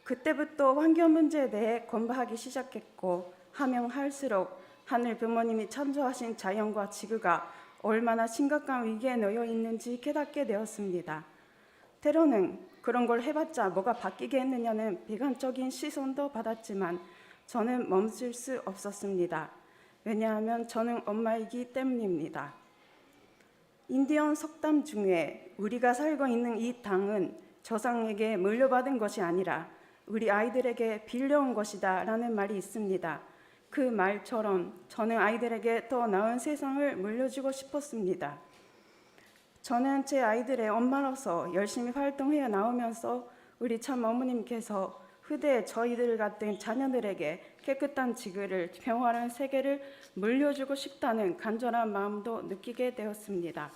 그때부터 환경 문제에 대해 공부하기 시작했고 하면 할수록 하늘 부모님이 창조하신 자연과 지구가 얼마나 심각한 위기에 놓여 있는지 깨닫게 되었습니다. 때로는 그런 걸 해봤자 뭐가 바뀌겠느냐는 비관적인 시선도 받았지만 저는 멈출 수 없었습니다. 왜냐하면 저는 엄마이기 때문입니다. 인디언 속담 중에 우리가 살고 있는 이 땅은 조상에게 물려받은 것이 아니라 우리 아이들에게 빌려온 것이다 라는 말이 있습니다. 그 말처럼 저는 아이들에게 더 나은 세상을 물려주고 싶었습니다. 저는 제 아이들의 엄마로서 열심히 활동해 나오면서 우리 참 어머님께서 후대에 저희들 같은 자녀들에게 깨끗한 지구를 평화로운 세계를 물려주고 싶다는 간절한 마음도 느끼게 되었습니다.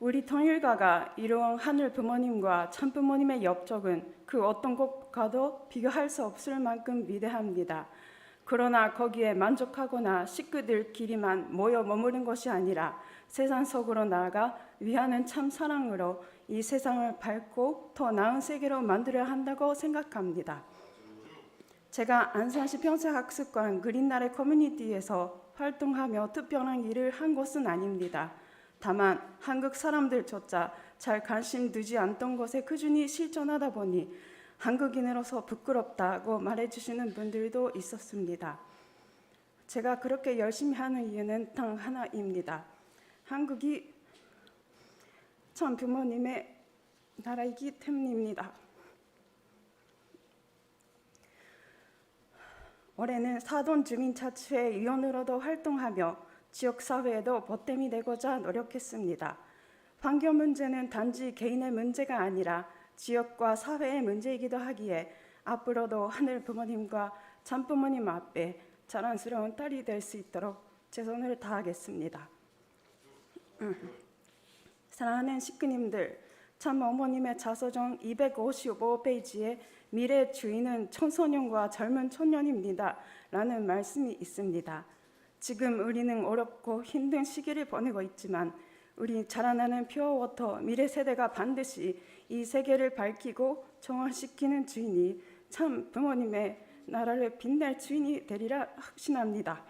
우리 통일가가 이루은 하늘 부모님과 참 부모님의 엽적은 그 어떤 것과도 비교할 수 없을 만큼 위대합니다. 그러나 거기에 만족하거나 식구들끼리만 모여 머무른 것이 아니라 세상 속으로 나아가 위하는 참 사랑으로 이 세상을 밝고 더 나은 세계로 만들어야 한다고 생각합니다. 제가 안산시 평생학습관 그린나래 커뮤니티에서 활동하며 특별한 일을 한 것은 아닙니다. 다만 한국 사람들조차 잘 관심 두지 않던 것에 꾸준히 실천하다 보니 한국인으로서 부끄럽다고 말해주시는 분들도 있었습니다. 제가 그렇게 열심히 하는 이유는 단 하나입니다. 한국이 참 부모님의 나라이기 때문입니다. 올해는 사돈 주민자치회 위원으로도 활동하며 지역사회에도 보탬이 되고자 노력했습니다. 환경 문제는 단지 개인의 문제가 아니라 지역과 사회의 문제이기도 하기에 앞으로도 하늘 부모님과 참부모님 앞에 자랑스러운 딸이 될 수 있도록 최선을 다하겠습니다. 사랑하는 식구님들, 참 어머님의 자서전 255페이지에 미래 주인은 청소년과 젊은 청년입니다 라는 말씀이 있습니다. 지금 우리는 어렵고 힘든 시기를 보내고 있지만 우리 자라나는 퓨어워터 미래 세대가 반드시 이 세계를 밝히고 정화시키는 주인이 참 부모님의 나라를 빛낼 주인이 되리라 확신합니다.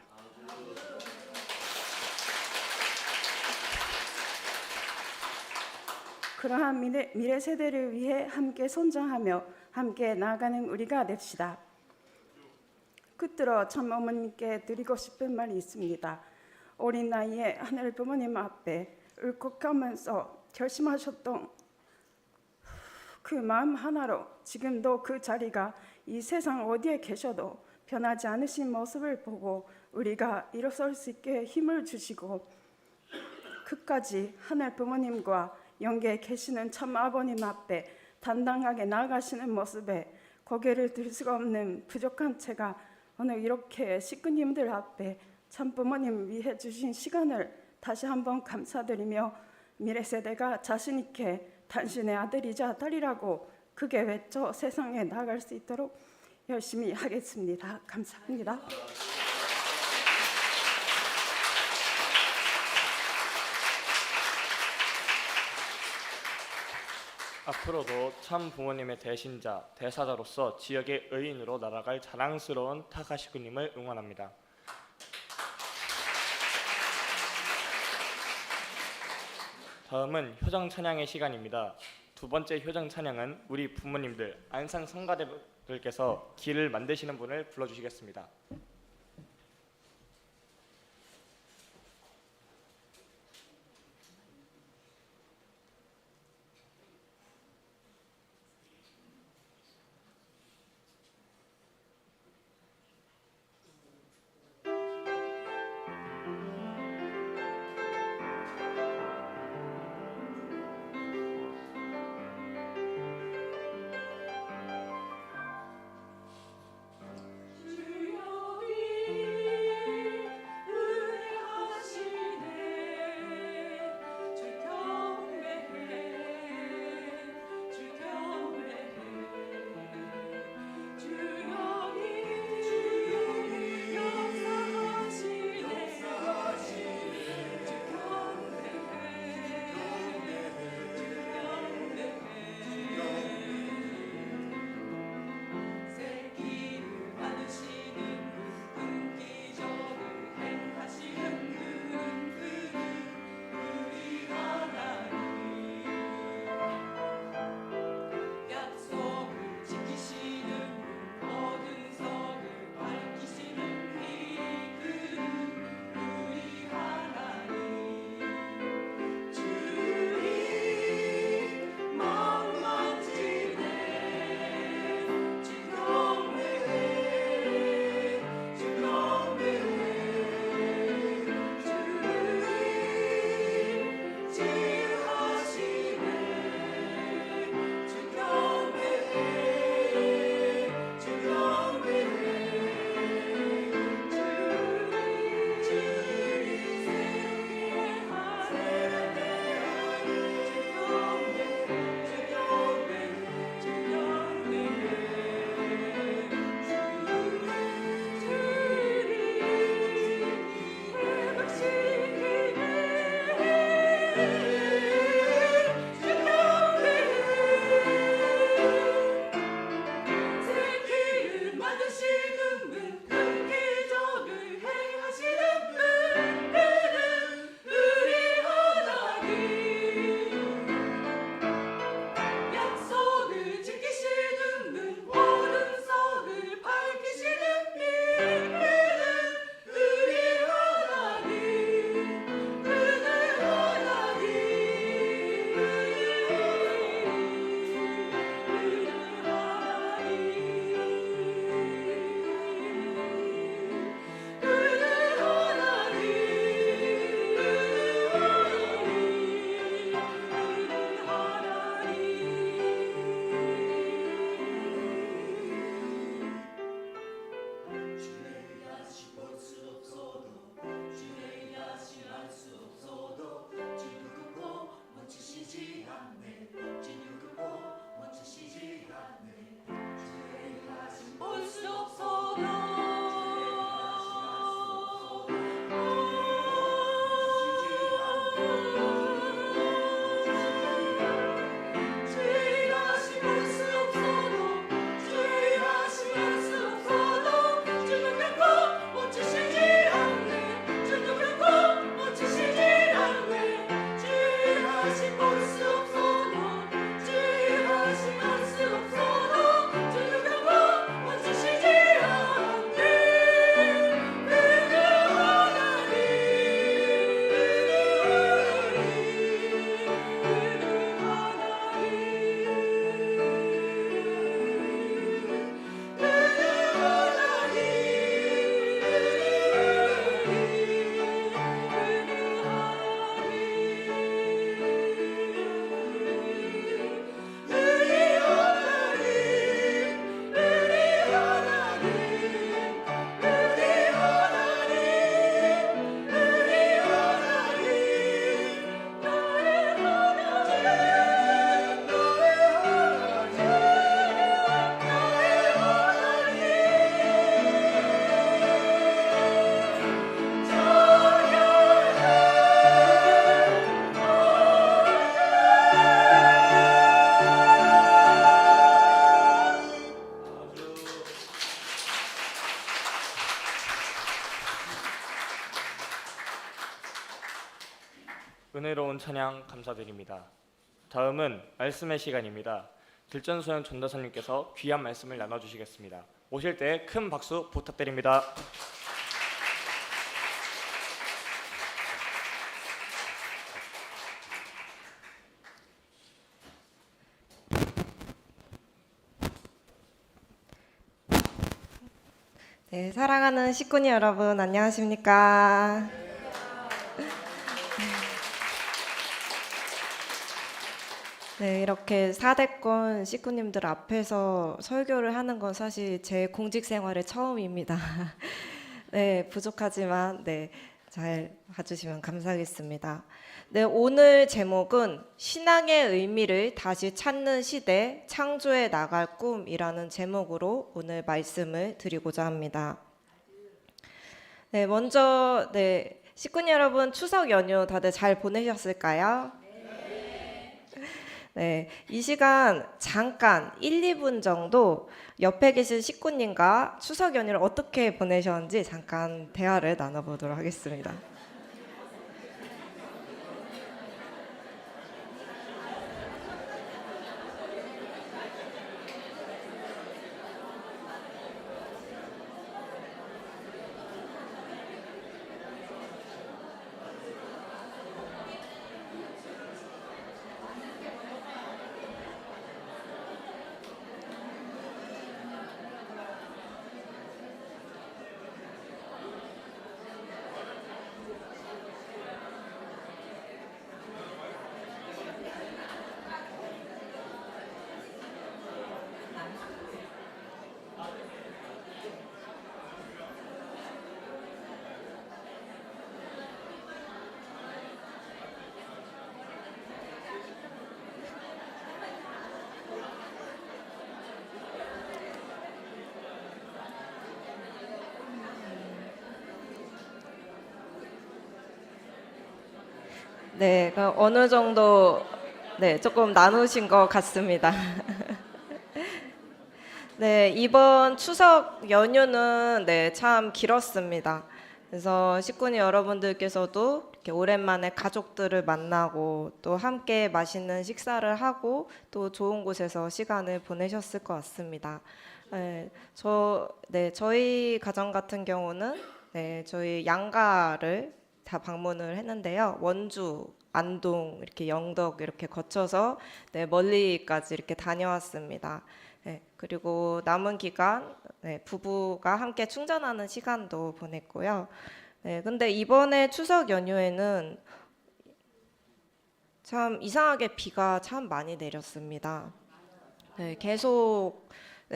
그러한 미래 세대를 위해 함께 성장하며 함께 나아가는 우리가 됩시다. 끝으로 참 어머님께 드리고 싶은 말이 있습니다. 어린 나이에 하늘 부모님 앞에 울컥하면서 결심하셨던 그 마음 하나로 지금도 그 자리가 이 세상 어디에 계셔도 변하지 않으신 모습을 보고 우리가 일어설 수 있게 힘을 주시고 끝까지 하늘 부모님과 영계에 계시는 참 아버님 앞에 당당하게 나아가시는 모습에 고개를 들 수가 없는 부족한 제가 오늘 이렇게 식구님들 앞에 참 부모님 위해 주신 시간을 다시 한번 감사드리며 미래 세대가 자신 있게 당신의 아들이자 딸이라고 크게 외쳐 세상에 나아갈 수 있도록 열심히 하겠습니다. 감사합니다. 앞으로도 참 부모님의 대신자, 대사자로서 지역의 의인으로 날아갈 자랑스러운 타가 식구님을 응원합니다. 다음은 효정 찬양의 시간입니다. 두 번째 효정 찬양은 우리 부모님들, 안산 성가대들께서 길을 만드시는 분을 불러주시겠습니다. 주여 은혜로운 찬양 감사드립니다. 다음은 말씀의 시간입니다. 들전소연 전도사님께서 귀한 말씀을 나눠주시겠습니다. 오실 때 큰 박수 부탁드립니다. 네, 사랑하는 식구님 여러분 안녕하십니까? 네, 이렇게 4대권 식구님들 앞에서 설교를 하는 건 사실 제 공직 생활의 처음입니다. 네, 부족하지만 잘 봐주시면 감사하겠습니다. 네, 오늘 제목은 신앙의 의미를 다시 찾는 시대, 창조해 나갈 꿈이라는 제목으로 오늘 말씀을 드리고자 합니다. 네, 먼저 식구님 여러분 추석 연휴 다들 잘 보내셨을까요? 네, 이 시간 잠깐 1, 2분 정도 옆에 계신 식구님과 추석 연휴를 어떻게 보내셨는지 잠깐 대화를 나눠보도록 하겠습니다. 네, 어느 정도 조금 나누신 것 같습니다. 네, 이번 추석 연휴는 참 길었습니다. 그래서 식구님 여러분들께서도 이렇게 오랜만에 가족들을 만나고 또 함께 맛있는 식사를 하고 또 좋은 곳에서 시간을 보내셨을 것 같습니다. 저희 가정 같은 경우는 저희 양가를 다 방문을 했는데요. 원주, 안동, 이렇게 영덕 이렇게 거쳐서 멀리까지 이렇게 다녀왔습니다. 그리고 남은 기간 부부가 함께 충전하는 시간도 보냈고요. 근데 이번에 추석 연휴에는 참 이상하게 비가 참 많이 내렸습니다. 계속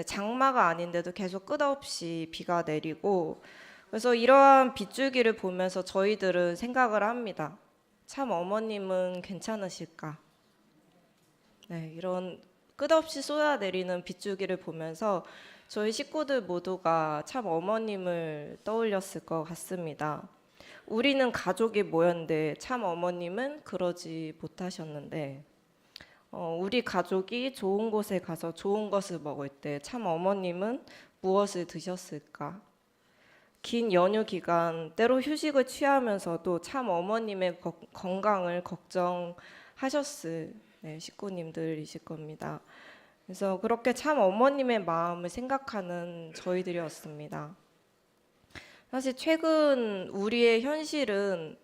장마가 아닌데도 계속 끝없이 비가 내리고 그래서 이러한 빗줄기를 보면서 저희들은 생각을 합니다. 참 어머님은 괜찮으실까? 이런 끝없이 쏟아내리는 빗줄기를 보면서 저희 식구들 모두가 참 어머님을 떠올렸을 것 같습니다. 우리는 가족이 모였는데 참 어머님은 그러지 못하셨는데 우리 가족이 좋은 곳에 가서 좋은 것을 먹을 때 참 어머님은 무엇을 드셨을까? 긴 연휴 기간 때로 휴식을 취하면서도 참 어머님의 건강을 걱정하셨을 식구님들이실 겁니다. 그래서 그렇게 참 어머님의 마음을 생각하는 저희들이었습니다. 사실 최근 우리의 현실은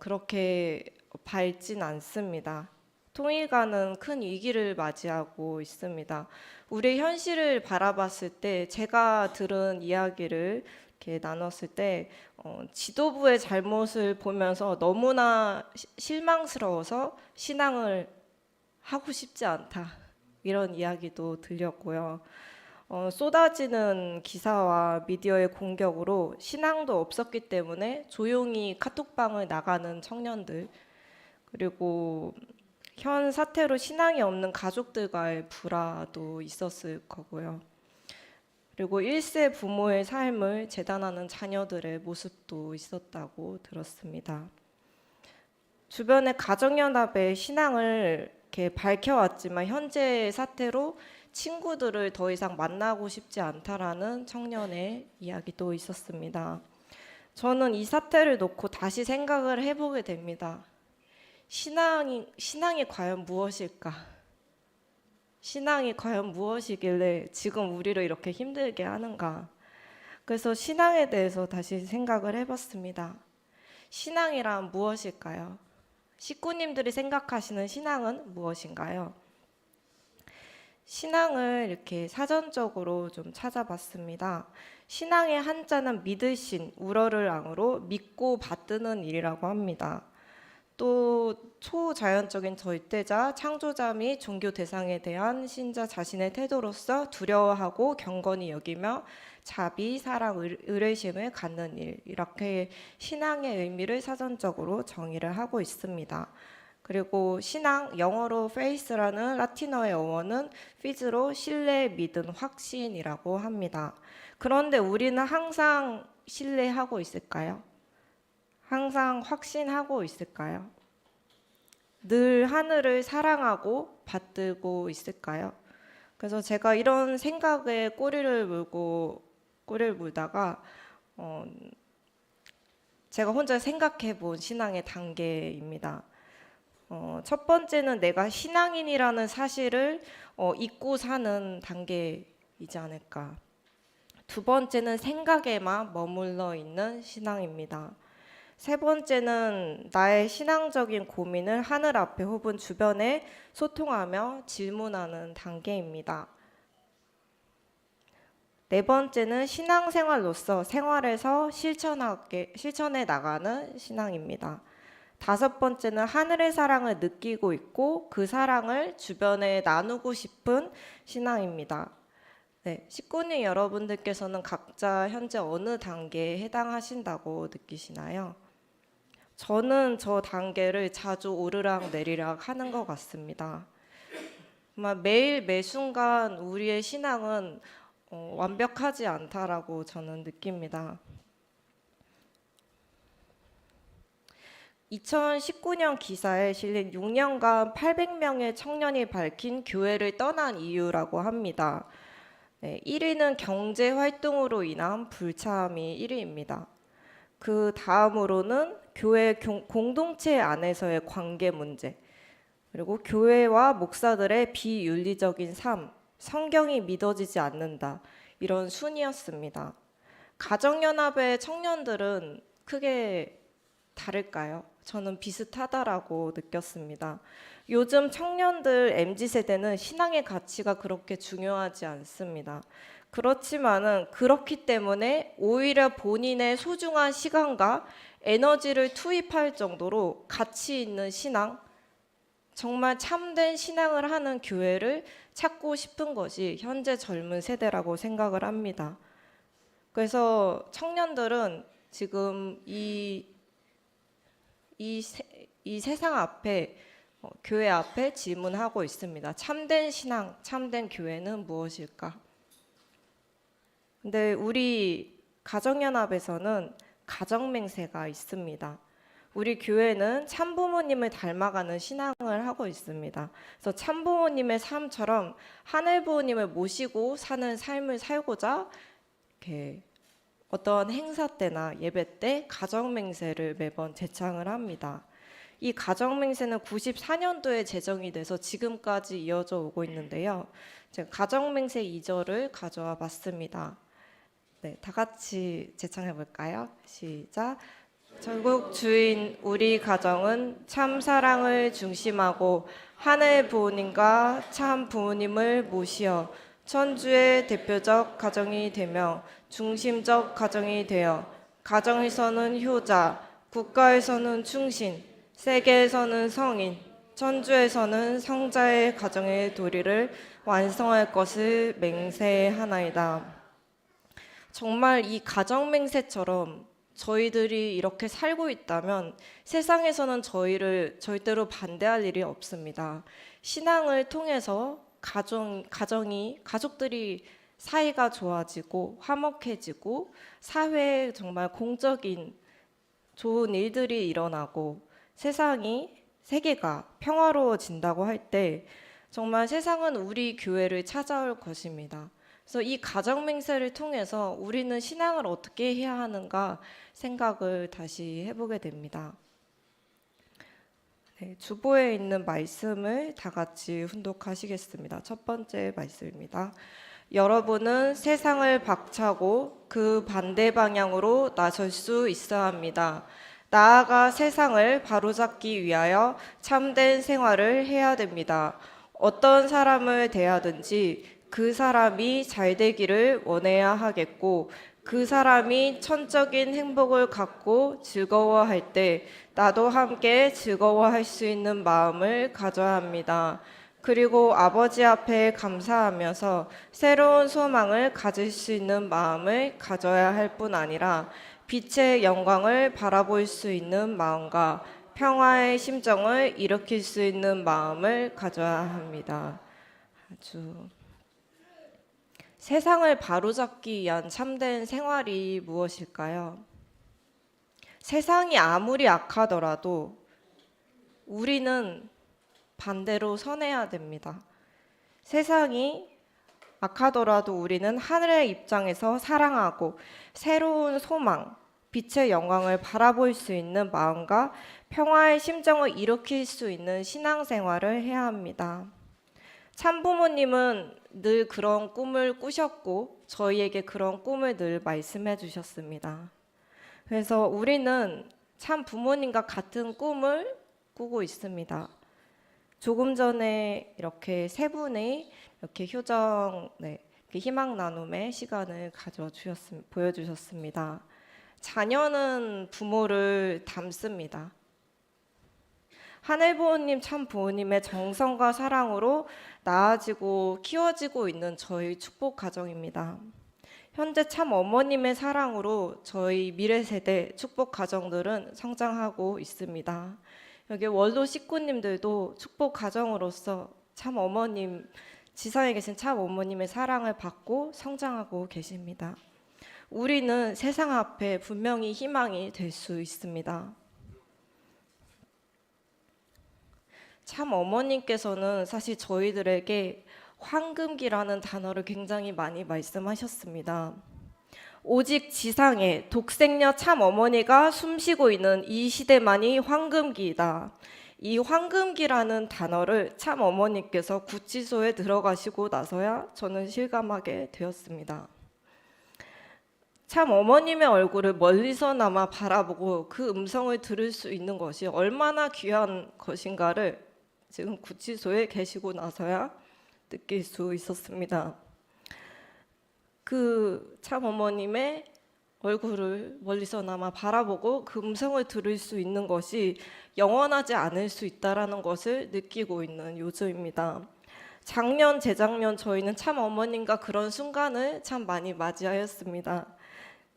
그렇게 밝진 않습니다. 통일가는 큰 위기를 맞이하고 있습니다. 우리의 현실을 바라봤을 때 제가 들은 이야기를 이렇게 나눴을 때 지도부의 잘못을 보면서 너무나 실망스러워서 신앙을 하고 싶지 않다 이런 이야기도 들렸고요. 쏟아지는 기사와 미디어의 공격으로 신앙도 없었기 때문에 조용히 카톡방을 나가는 청년들 그리고 현 사태로 신앙이 없는 가족들과의 불화도 있었을 거고요. 그리고 1세 부모의 삶을 재단하는 자녀들의 모습도 있었다고 들었습니다. 주변의 가정연합의 신앙을 이렇게 밝혀왔지만 현재의 사태로 친구들을 더 이상 만나고 싶지 않다라는 청년의 이야기도 있었습니다. 저는 이 사태를 놓고 다시 생각을 해보게 됩니다. 신앙이 과연 무엇일까? 신앙이 과연 무엇이길래 지금 우리를 이렇게 힘들게 하는가? 그래서 신앙에 대해서 다시 생각을 해봤습니다. 신앙이란 무엇일까요? 식구님들이 생각하시는 신앙은 무엇인가요? 신앙을 이렇게 사전적으로 좀 찾아봤습니다. 신앙의 한자는 믿으신, 우러를 앙으로 믿고 받드는 일이라고 합니다. 또 초자연적인 절대자, 창조자 및 종교 대상에 대한 신자 자신의 태도로서 두려워하고 경건히 여기며 자비, 사랑, 의뢰심을 갖는 일, 이렇게 신앙의 의미를 사전적으로 정의를 하고 있습니다. 그리고 신앙, 영어로 faith라는 라틴어의 어원은 fiz로 신뢰, 믿음, 확신이라고 합니다. 그런데 우리는 항상 신뢰하고 있을까요? 항상 확신하고 있을까요? 늘 하늘을 사랑하고 받들고 있을까요? 그래서 제가 이런 생각에 꼬리를 물다가 제가 혼자 생각해 본 신앙의 단계입니다. 첫 번째는 내가 신앙인이라는 사실을 잊고 사는 단계이지 않을까. 두 번째는 생각에만 머물러 있는 신앙입니다. 세 번째는 나의 신앙적인 고민을 하늘 앞에 혹은 주변에 소통하며 질문하는 단계입니다. 네 번째는 신앙생활로서 생활에서 실천해 나가는 신앙입니다. 다섯 번째는 하늘의 사랑을 느끼고 있고 그 사랑을 주변에 나누고 싶은 신앙입니다. 네, 식구님 여러분들께서는 각자 현재 어느 단계에 해당하신다고 느끼시나요? 저는 저 단계를 자주 오르락 내리락 하는 것 같습니다. 정말 매일 매순간 우리의 신앙은 완벽하지 않다라고 저는 느낍니다. 2019년 기사에 실린 6년간 800명의 청년이 밝힌 교회를 떠난 이유라고 합니다. 네, 1위는 경제 활동으로 인한 불참이 1위입니다. 그 다음으로는 교회 공동체 안에서의 관계 문제, 그리고 교회와 목사들의 비윤리적인 삶, 성경이 믿어지지 않는다, 이런 순이었습니다. 가정연합의 청년들은 크게 다를까요? 저는 비슷하다라고 느꼈습니다. 요즘 청년들 MZ세대는 신앙의 가치가 그렇게 중요하지 않습니다. 그렇지만은 그렇기 때문에 오히려 본인의 소중한 시간과 에너지를 투입할 정도로 가치 있는 신앙, 정말 참된 신앙을 하는 교회를 찾고 싶은 것이 현재 젊은 세대라고 생각을 합니다. 그래서 청년들은 지금 이 세상 앞에 교회 앞에 질문하고 있습니다. 참된 신앙, 참된 교회는 무엇일까? 근데 우리 가정연합에서는 가정맹세가 있습니다. 우리 교회는 참부모님을 닮아가는 신앙을 하고 있습니다. 그래서 참부모님의 삶처럼 하늘부모님을 모시고 사는 삶을 살고자 이렇게 어떤 행사 때나 예배 때 가정맹세를 매번 제창을 합니다. 이 가정맹세는 94년도에 제정이 돼서 지금까지 이어져 오고 있는데요. 제가 가정맹세 2절을 가져와 봤습니다. 네, 다 같이 제창해 볼까요? 시작. 전국 주인 우리 가정은 참 사랑을 중심하고 하늘 부모님과 참 부모님을 모시어 천주의 대표적 가정이 되며 중심적 가정이 되어 가정에서는 효자, 국가에서는 충신, 세계에서는 성인, 천주에서는 성자의 가정의 도리를 완성할 것을 맹세하나이다. 정말 이 가정맹세처럼 저희들이 이렇게 살고 있다면 세상에서는 저희를 절대로 반대할 일이 없습니다. 신앙을 통해서 가족들이 사이가 좋아지고 화목해지고 사회에 정말 공적인 좋은 일들이 일어나고 세계가 평화로워진다고 할 때 정말 세상은 우리 교회를 찾아올 것입니다. 그래서 이 가정맹세를 통해서 우리는 신앙을 어떻게 해야 하는가 생각을 다시 해보게 됩니다. 네, 주보에 있는 말씀을 다 같이 훈독하시겠습니다. 첫 번째 말씀입니다. 여러분은 세상을 박차고 그 반대 방향으로 나설 수 있어야 합니다. 나아가 세상을 바로잡기 위하여 참된 생활을 해야 됩니다. 어떤 사람을 대하든지 그 사람이 잘 되기를 원해야 하겠고 그 사람이 천적인 행복을 갖고 즐거워할 때 나도 함께 즐거워할 수 있는 마음을 가져야 합니다. 그리고 아버지 앞에 감사하면서 새로운 소망을 가질 수 있는 마음을 가져야 할 뿐 아니라 빛의 영광을 바라볼 수 있는 마음과 평화의 심정을 일으킬 수 있는 마음을 가져야 합니다. 아주 세상을 바로잡기 위한 참된 생활이 무엇일까요? 세상이 아무리 악하더라도 우리는 반대로 선해야 됩니다. 세상이 악하더라도 우리는 하늘의 입장에서 사랑하고 새로운 소망, 빛의 영광을 바라볼 수 있는 마음과 평화의 심정을 일으킬 수 있는 신앙생활을 해야 합니다. 참부모님은 늘 그런 꿈을 꾸셨고 저희에게 그런 꿈을 늘 말씀해 주셨습니다. 그래서 우리는 참 부모님과 같은 꿈을 꾸고 있습니다. 조금 전에 이렇게 세 분이 이렇게 효정, 희망 나눔의 시간을 보여주셨습니다. 자녀는 부모를 닮습니다. 하늘부모님 참 부모님의 정성과 사랑으로 낳아지고 키워지고 있는 저희 축복 가정입니다. 현재 참 어머님의 사랑으로 저희 미래 세대 축복 가정들은 성장하고 있습니다. 여기 원로 식구님들도 축복 가정으로서 참 어머님, 지상에 계신 참 어머님의 사랑을 받고 성장하고 계십니다. 우리는 세상 앞에 분명히 희망이 될 수 있습니다. 참 어머님께서는 사실 저희들에게 황금기라는 단어를 굉장히 많이 말씀하셨습니다. 오직 지상에 독생녀 참 어머니가 숨쉬고 있는 이 시대만이 황금기이다. 이 황금기라는 단어를 참 어머니께서 구치소에 들어가시고 나서야 저는 실감하게 되었습니다. 참 어머님의 얼굴을 멀리서나마 바라보고 그 음성을 들을 수 있는 것이 얼마나 귀한 것인가를 지금 구치소에 계시고 나서야 느낄 수 있었습니다. 그 참 어머님의 얼굴을 멀리서나마 바라보고 그 음성을 들을 수 있는 것이 영원하지 않을 수 있다라는 것을 느끼고 있는 요즘입니다. 작년, 재작년 저희는 참 어머님과 그런 순간을 참 많이 맞이하였습니다.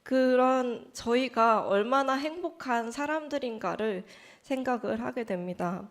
그런 저희가 얼마나 행복한 사람들인가를 생각을 하게 됩니다.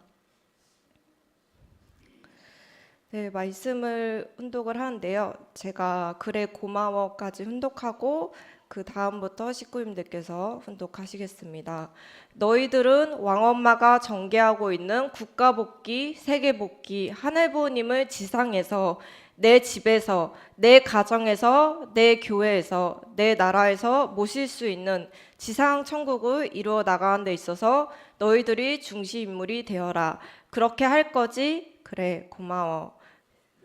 네, 말씀을 훈독을 하는데요. 제가 그래 고마워까지 훈독하고 그 다음부터 식구님들께서 훈독하시겠습니다. 너희들은 왕엄마가 전개하고 있는 국가복귀, 세계복귀, 하늘부모님을 지상에서 내 집에서, 내 가정에서, 내 교회에서, 내 나라에서 모실 수 있는 지상 천국을 이루어 나가는 데 있어서 너희들이 중시 인물이 되어라. 그렇게 할 거지? 그래, 고마워.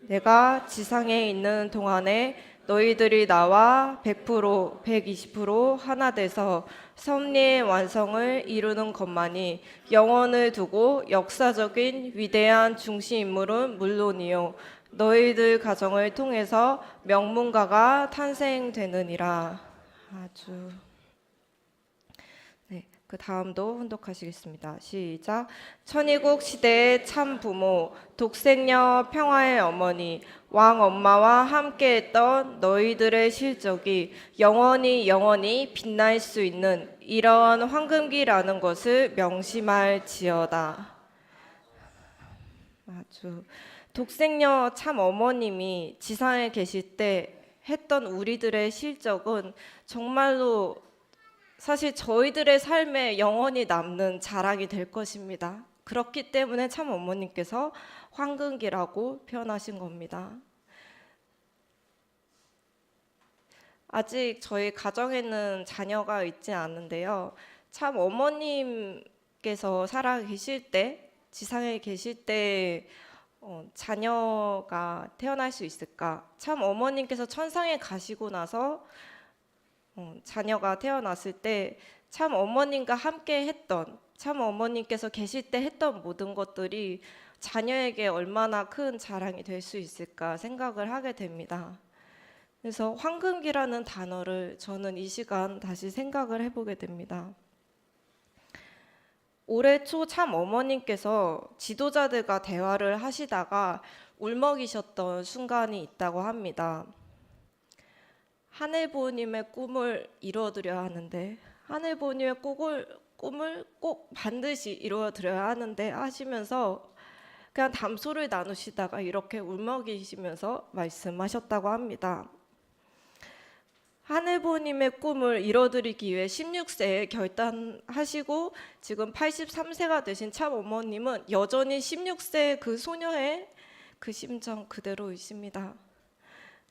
내가 지상에 있는 동안에 너희들이 나와 100%, 120% 하나 돼서 섭리의 완성을 이루는 것만이 영원을 두고 역사적인 위대한 중시 인물은 물론이요. 너희들 가정을 통해서 명문가가 탄생되느니라. 아주 그 다음도 훈독하시겠습니다. 시작. 천의국 시대의 참 부모, 독생녀 평화의 어머니, 왕 엄마와 함께했던 너희들의 실적이 영원히 빛날 수 있는 이러한 황금기라는 것을 명심할지어다. 아주 독생녀 참 어머님이 지상에 계실 때 했던 우리들의 실적은 정말로 사실 저희들의 삶에 영원히 남는 자랑이 될 것입니다. 그렇기 때문에 참 어머님께서 황금기라고 표현하신 겁니다. 아직 저희 가정에는 자녀가 있지 않은데요. 참 어머님께서 살아계실 때 지상에 계실 때 자녀가 태어날 수 있을까? 참 어머님께서 천상에 가시고 나서 자녀가 태어났을 때 참 어머님과 함께 했던, 참 어머님께서 계실 때 했던 모든 것들이 자녀에게 얼마나 큰 자랑이 될 수 있을까 생각을 하게 됩니다. 그래서 황금기라는 단어를 저는 이 시간 다시 생각을 해보게 됩니다. 올해 초 참 어머님께서 지도자들과 대화를 하시다가 울먹이셨던 순간이 있다고 합니다. 하늘부모님의 꿈을 이루어드려야 하는데, 하늘부모님의 꿈을 꼭 반드시 이루어드려야 하는데 하시면서 그냥 담소를 나누시다가 이렇게 울먹이시면서 말씀하셨다고 합니다. 하늘부모님의 꿈을 이뤄드리기 위해 16세에 결단하시고 지금 83세가 되신 참 어머님은 여전히 16세의 그 소녀의 그 심정 그대로이십니다.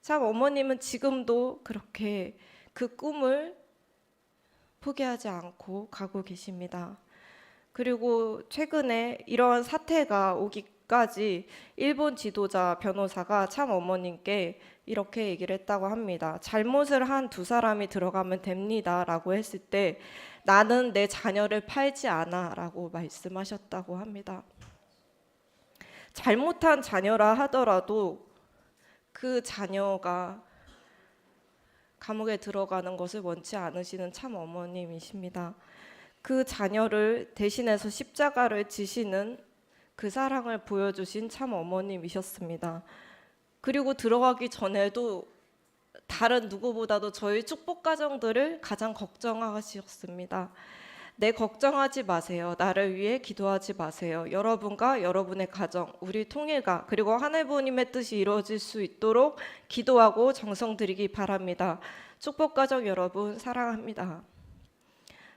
참 어머님은 지금도 그렇게 그 꿈을 포기하지 않고 가고 계십니다. 그리고 최근에 이러한 사태가 오기까지 일본 지도자 변호사가 참 어머님께 이렇게 얘기를 했다고 합니다. 잘못을 한 두 사람이 들어가면 됩니다 라고 했을 때 나는 내 자녀를 팔지 않아 라고 말씀하셨다고 합니다. 잘못한 자녀라 하더라도 그 자녀가 감옥에 들어가는 것을 원치 않으시는 참 어머님이십니다. 그 자녀를 대신해서 십자가를 지시는 그 사랑을 보여주신 참 어머님이셨습니다. 그리고 들어가기 전에도 다른 누구보다도 저희 축복 가정들을 가장 걱정하셨습니다. 내 걱정하지 마세요. 나를 위해 기도하지 마세요. 여러분과 여러분의 가정, 우리 통일가 그리고 하늘부모님의 뜻이 이루어질 수 있도록 기도하고 정성 들이기 바랍니다. 축복 가정 여러분 사랑합니다.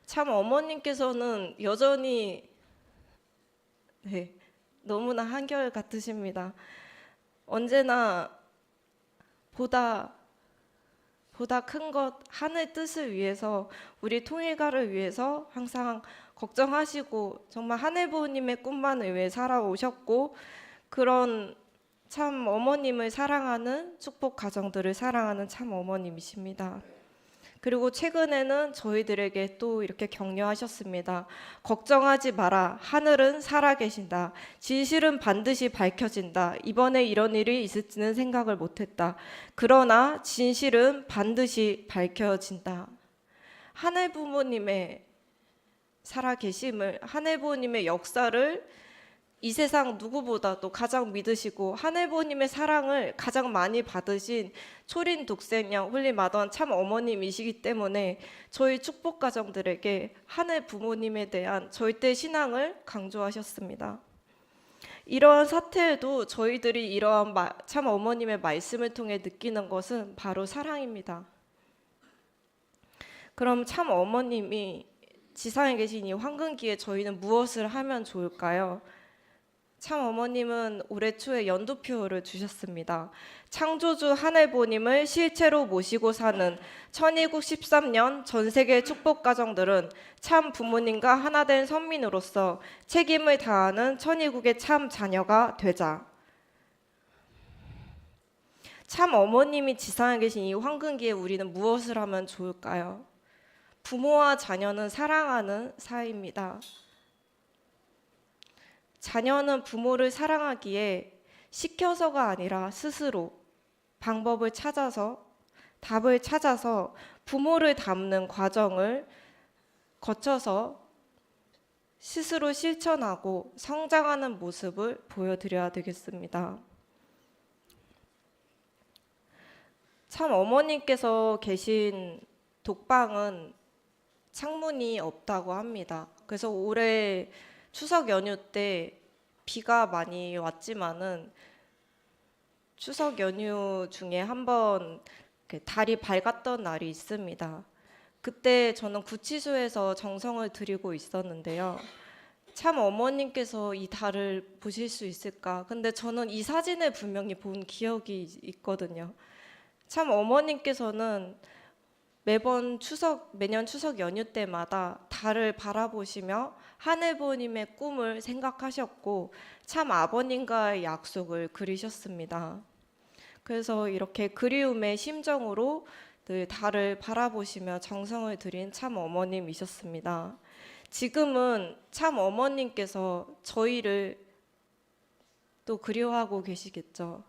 참 어머님께서는 여전히 너무나 한결 같으십니다. 언제나 보다 큰 것, 하늘 뜻을 위해서 우리 통일가를 위해서 항상 걱정하시고 정말 하늘부모님의 꿈만을 위해 살아오셨고 그런 참 어머님을 사랑하는 축복 가정들을 사랑하는 참 어머님이십니다. 그리고 최근에는 저희들에게 또 이렇게 격려하셨습니다. 걱정하지 마라. 하늘은 살아계신다. 진실은 반드시 밝혀진다. 이번에 이런 일이 있을지는 생각을 못했다. 그러나 진실은 반드시 밝혀진다. 하늘 부모님의 살아계심을, 하늘 부모님의 역사를 이 세상 누구보다도 가장 믿으시고 하늘 부모님의 사랑을 가장 많이 받으신 초린 독생녀 홀리 마더한 참 어머님이시기 때문에 저희 축복 가정들에게 하늘 부모님에 대한 절대 신앙을 강조하셨습니다. 이러한 사태에도 저희들이 이러한 참 어머님의 말씀을 통해 느끼는 것은 바로 사랑입니다. 그럼 참 어머님이 지상에 계신 이 황금기에 저희는 무엇을 하면 좋을까요? 참 어머님은 올해 초에 연도표를 주셨습니다. 창조주 하늘부모님을 실체로 모시고 사는 천일국 13년 전세계 축복 가정들은 참 부모님과 하나 된 선민으로서 책임을 다하는 천일국의 참 자녀가 되자. 참 어머님이 지상에 계신 이 황금기에 우리는 무엇을 하면 좋을까요? 부모와 자녀는 사랑하는 사이입니다. 자녀는 부모를 사랑하기에 시켜서가 아니라 스스로 방법을 찾아서 답을 찾아서 부모를 닮는 과정을 거쳐서 스스로 실천하고 성장하는 모습을 보여드려야 되겠습니다. 참 어머님께서 계신 독방은 창문이 없다고 합니다. 그래서 올해 추석 연휴 때 비가 많이 왔지만은 추석 연휴 중에 한번 달이 밝았던 날이 있습니다. 그때 저는 구치소에서 정성을 들이고 있었는데요. 참 어머님께서 이 달을 보실 수 있을까? 근데 저는 이 사진을 분명히 본 기억이 있거든요. 참 어머님께서는 매년 추석 연휴 때마다 달을 바라보시며 하늘부모님의 꿈을 생각하셨고 참 아버님과의 약속을 그리셨습니다. 그래서 이렇게 그리움의 심정으로 늘 달을 바라보시며 정성을 들인 참 어머님이셨습니다. 지금은 참 어머님께서 저희를 또 그리워하고 계시겠죠.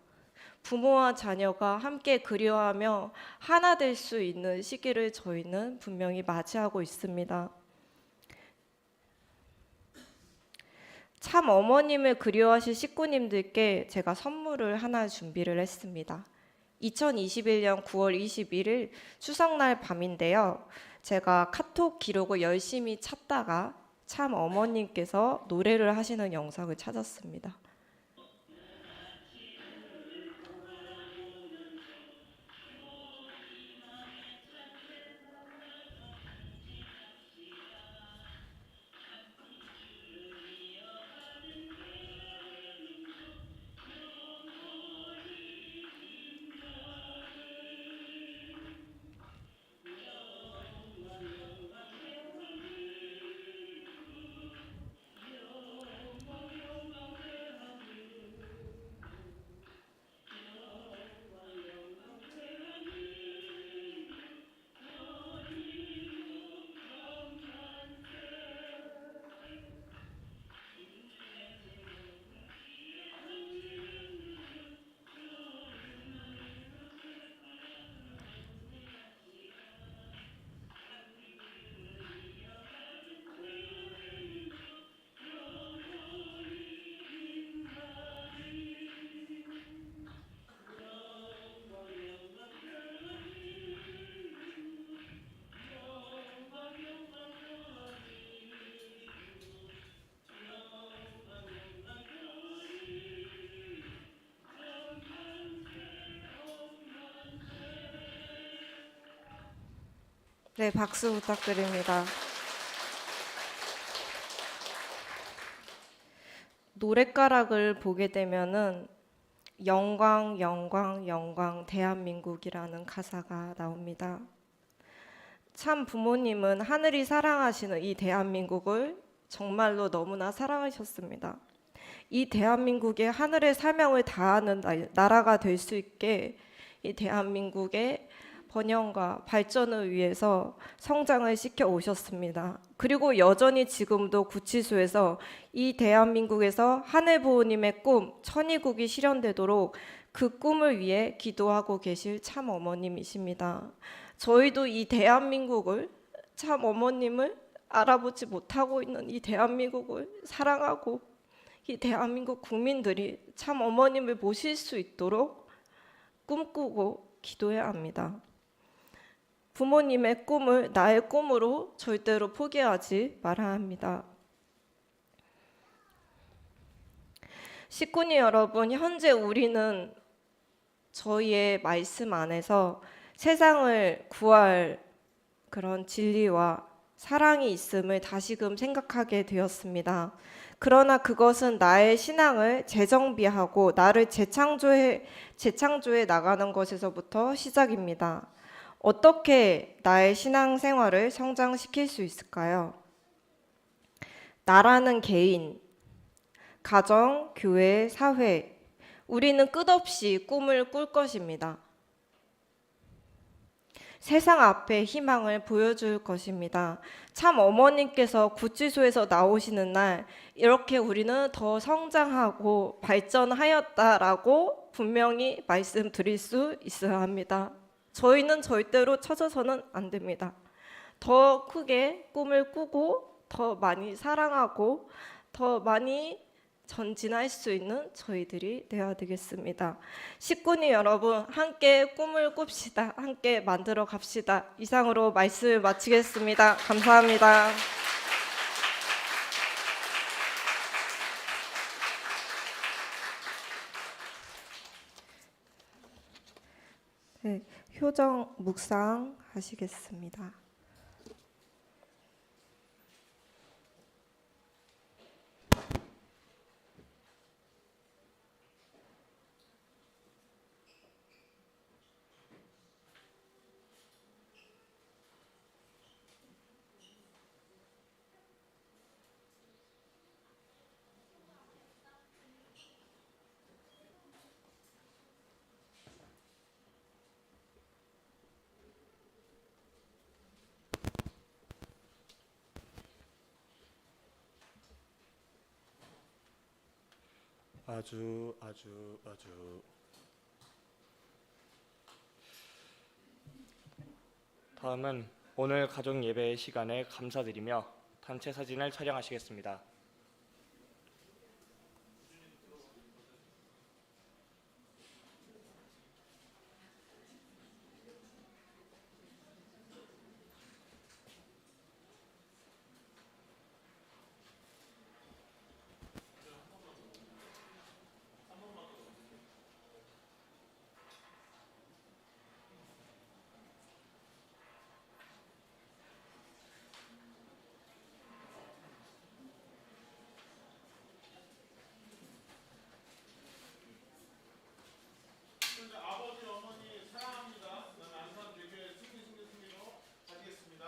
부모와 자녀가 함께 그리워하며 하나 될 수 있는 시기를 저희는 분명히 맞이하고 있습니다. 참 어머님을 그리워하실 식구님들께 제가 선물을 하나 준비를 했습니다. 2021년 9월 21일 추석날 밤인데요. 제가 카톡 기록을 열심히 찾다가 참 어머님께서 노래를 하시는 영상을 찾았습니다. 네, 박수 부탁드립니다. 노랫가락을 보게 되면은 영광, 영광, 영광 대한민국이라는 가사가 나옵니다. 참 부모님은 하늘이 사랑하시는 이 대한민국을 정말로 너무나 사랑하셨습니다. 이 대한민국의 하늘의 사명을 다하는 나라가 될 수 있게 이 대한민국의 번영과 발전을 위해서 성장을 시켜 오셨습니다. 그리고 여전히 지금도 구치소에서 이 대한민국에서 하늘부모님의 꿈, 천의국이 실현되도록 그 꿈을 위해 기도하고 계실 참 어머님이십니다. 저희도 이 대한민국을, 참 어머님을 알아보지 못하고 있는 이 대한민국을 사랑하고 이 대한민국 국민들이 참 어머님을 모실 수 있도록 꿈꾸고 기도해야 합니다. 부모님의 꿈을 나의 꿈으로 절대로 포기하지 말아야 합니다. 식구님 여러분, 현재 우리는 저희의 말씀 안에서 세상을 구할 그런 진리와 사랑이 있음을 다시금 생각하게 되었습니다. 그러나 그것은 나의 신앙을 재정비하고 나를 재창조해 나가는 것에서부터 시작입니다. 어떻게 나의 신앙생활을 성장시킬 수 있을까요? 나라는 개인, 가정, 교회, 사회, 우리는 끝없이 꿈을 꿀 것입니다. 세상 앞에 희망을 보여줄 것입니다. 참 어머님께서 구치소에서 나오시는 날 이렇게 우리는 더 성장하고 발전하였다라고 분명히 말씀드릴 수 있어야 합니다. 저희는 절대로 처져서는 안 됩니다. 더 크게 꿈을 꾸고 더 많이 사랑하고 더 많이 전진할 수 있는 저희들이 되어야 되겠습니다. 식구님 여러분, 함께 꿈을 꿉시다. 함께 만들어 갑시다. 이상으로 말씀을 마치겠습니다. 감사합니다. 네, 효정 묵상 하시겠습니다. 아주 다음은 오늘 가족 예배 시간에 감사드리며 단체 사진을 촬영하시겠습니다. 아버지, 어머니 사랑합니다. 그다음에 안산대교회 승리로 가지겠습니다.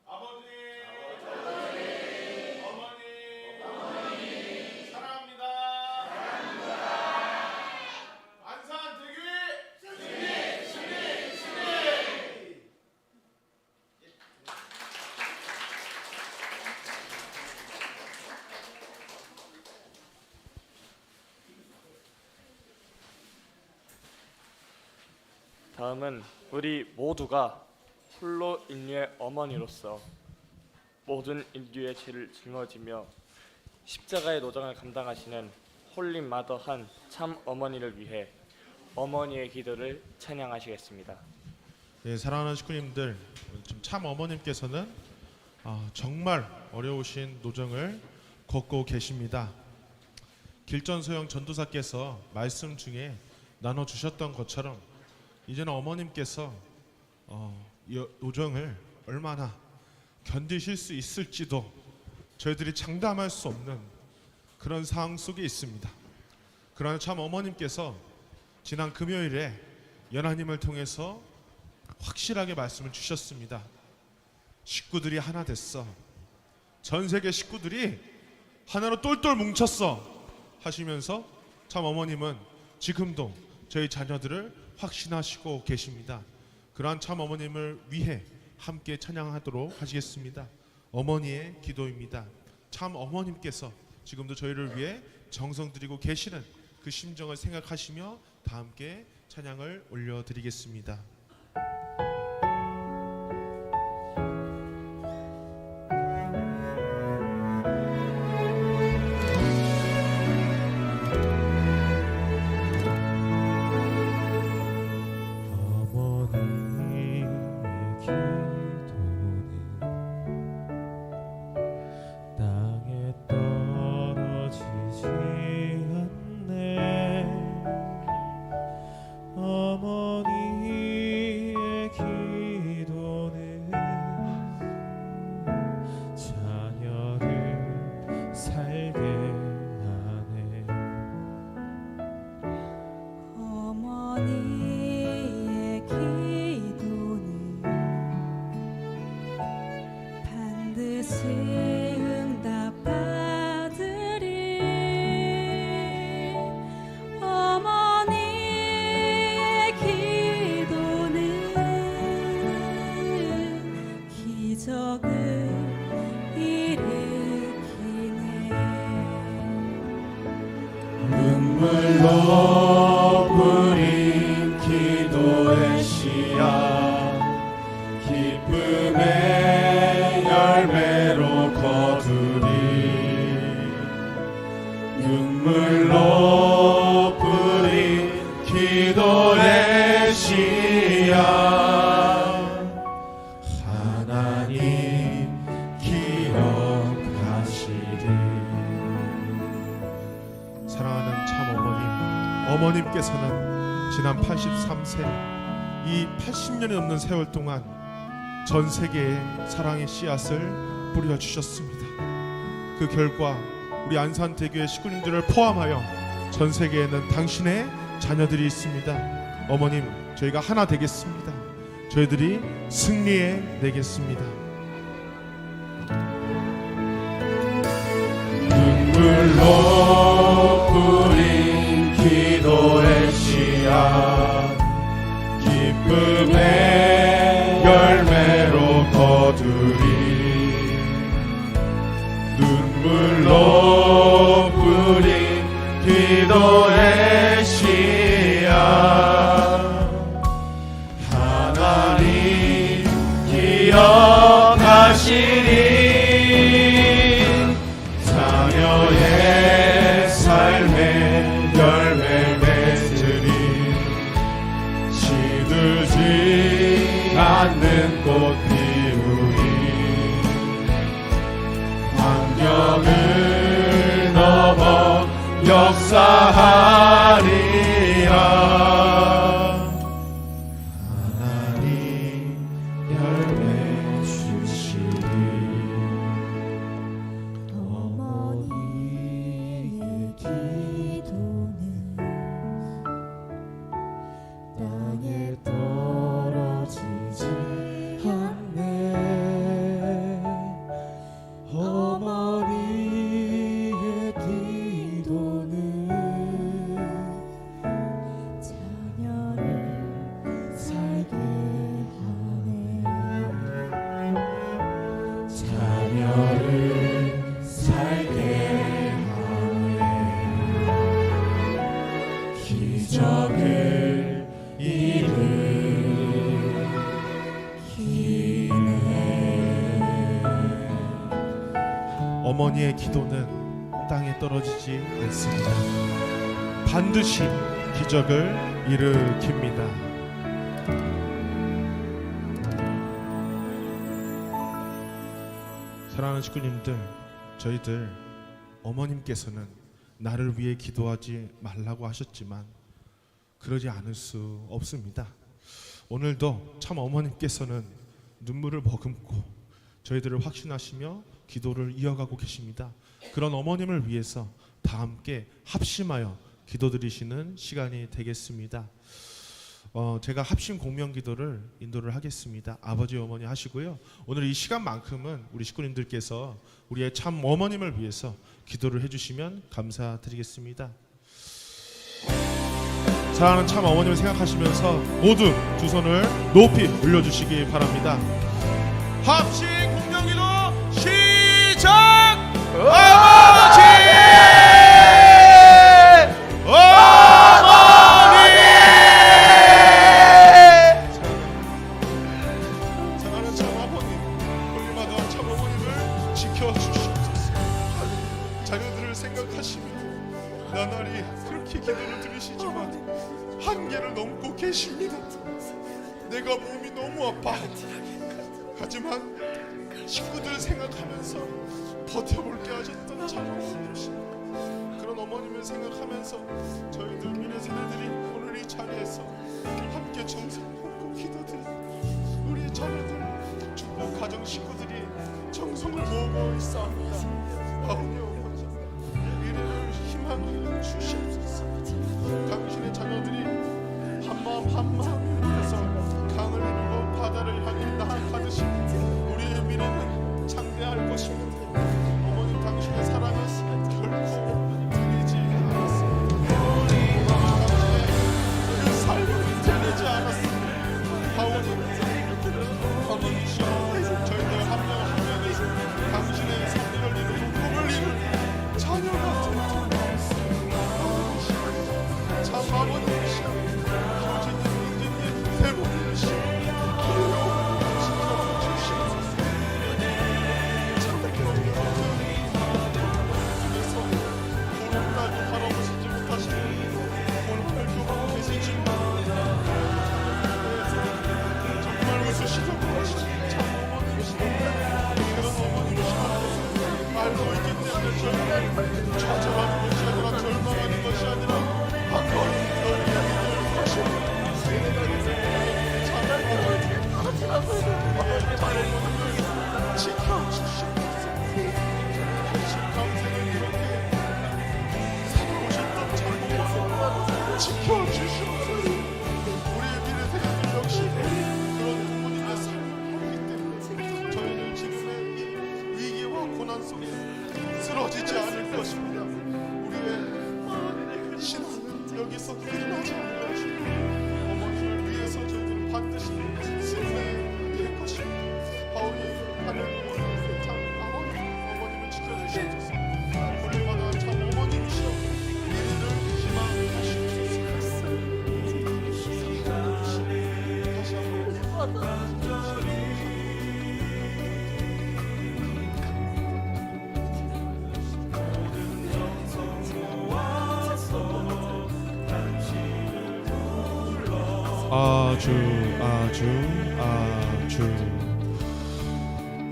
아버지, 어머니 사랑합니다. 안산대교회 승리! 다음은 우리 모두가 홀로 인류의 어머니로서 모든 인류의 죄를 짊어지며 십자가의 노정을 감당하시는 홀리 마더한 참 어머니를 위해 어머니의 기도를 찬양하시겠습니다. 네, 사랑하는 식구님들, 지금 참 어머님께서는 정말 어려우신 노정을 걷고 계십니다. 길전소영 전도사께서 말씀 중에 나눠주셨던 것처럼 이제는 어머님께서 이 노정을 얼마나 견디실 수 있을지도 저희들이 장담할 수 없는 그런 상황 속에 있습니다. 그러나 참 어머님께서 지난 금요일에 연하님을 통해서 확실하게 말씀을 주셨습니다. 식구들이 하나 됐어. 전 세계 식구들이 하나로 똘똘 뭉쳤어 하시면서 참 어머님은 지금도 저희 자녀들을 확신하시고 계십니다. 그러한 참 어머님을 위해 함께 찬양하도록 하시겠습니다. 어머니의 기도입니다. 참 어머님께서 지금도 저희를 위해 정성 들이고 계시는 그 심정을 생각하시며 다 함께 찬양을 올려드리겠습니다. 눈물로 뿌린 기도의 씨앗 기쁨의 열매로 거두리 눈물로 뿌린 기도의 씨앗 하나님 기억하시리. 사랑하는 참 어머님께서는 지난 83세 이 80년이 넘는 세월 동안 전 세계에 사랑의 씨앗을 뿌려주셨습니다. 그 결과 우리 안산대교의 식구님들을 포함하여 전 세계에는 당신의 자녀들이 있습니다. 어머님, 저희가 하나 되겠습니다. 저희들이 승리해 내겠습니다. 눈물로 뿌린 기도의 씨앗 기쁨의 열매로 거두리 눈물로 뿌린 기도의 씨앗 하나님 기억하시니 자녀의 삶의 열매 맺으리 시들지 않는 꽃 피우리 환경을 넘어 역사하리라 하나님 열매 주시리 어머니의 기도는 땅에 떨어지지 않네 어머니의 기도는 자녀를 살게 하네 자녀를 살게 하네 기적을 어머니의 기도는 땅에 떨어지지 않습니다. 반드시 기적을 일으킵니다. 사랑하는 식구님들, 저희들 어머님께서는 나를 위해 기도하지 말라고 하셨지만 그러지 않을 수 없습니다. 오늘도 참 어머님께서는 눈물을 머금고 저희들을 확신하시며 기도를 이어가고 계십니다. 그런 어머님을 위해서 다 함께 합심하여 기도드리시는 시간이 되겠습니다. 제가 합심 공명 기도를 인도를 하겠습니다. 아버지 어머니 하시고요. 오늘 이 시간만큼은 우리 식구님들께서 우리의 참 어머님을 위해서 기도를 해주시면 감사드리겠습니다. 사랑하는 참 어머님을 생각하시면서 모두 두 손을 높이 올려주시기 바랍니다. 합심 공명 기도 시작! 어머니! 어머니! 사랑하는 참 아버님, 홀리마다 참 어머님을 지켜주시옵소서. 자녀들을 생각하시며 나날이 그렇게 기도를 드리시지만 한계를 넘고 계십니다. 내가 몸이 너무 아파. 하지만 식구들 생각하면서 버텨볼게 하셨던 참 어머님이십니다. 그런 어머님을 생각하면서 저희들 미래 세대들이 오늘 이 자리에서 함께 정성 먹고 기도드립니다. 우리 자녀들 축복 가정 식구들이 정성을 모으고 있사옵니다. 아버지 어머니 미래를 희망을 주시옵소서. 당신의 자녀들이 한마음 한마음을 위해서 강을 이루고 바다를 향해 나아가듯이 우리의 미래는 장대할 것입니다. 어머니 당신의 사랑은 결코 들리지 않았습니다. 그 삶은 들리지 않았습니다. 아버지시여 저희들 한 명 한 명이 당신의 섭리를 이루고 꿈을 이루는 자녀가 되었습니다. 참 아버지시여 교주님, 인주님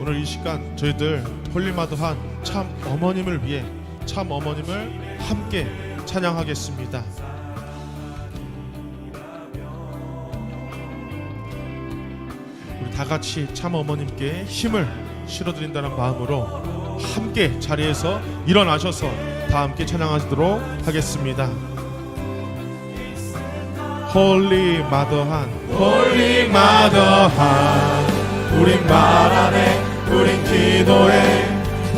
오늘 이 시간 저희들 홀리마더한 참 어머님을 위해 참 어머님을 함께 찬양하겠습니다. 우리 다 같이 참 어머님께 힘을 실어드린다는 마음으로 함께 자리에서 일어나셔서 다 함께 찬양하도록 하겠습니다. 홀리마더한 우린 말 안해 우린 기도해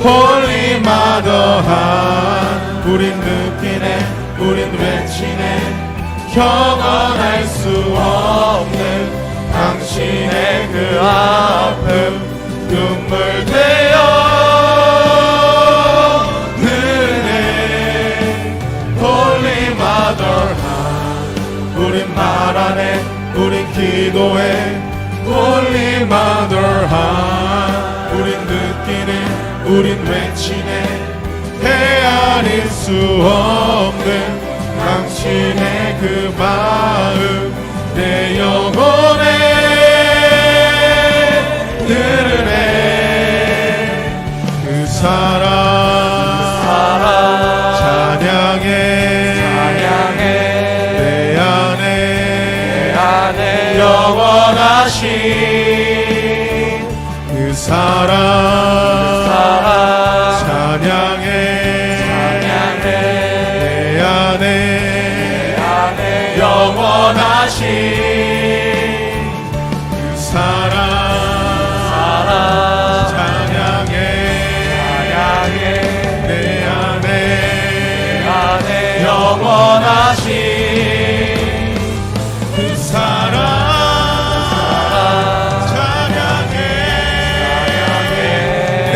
홀리마더한 우린 느끼네 우린 외치네 경험할 수 없는 당신의 그 아픔 눈물 되어 흐르네 홀리마더한 우린 말 안해 우린 기도해 홀리마더한 우린 느끼네 우린 외치네 헤아릴 수 없는 당신의 그 마음 내 영혼에 흐르네 그 사랑 찬양해 내 안에 영원하신 그 사랑 찬양해 내 안에 영원하신 그 사랑 찬양해 내 안에 영원하신 그 사랑 찬양해 내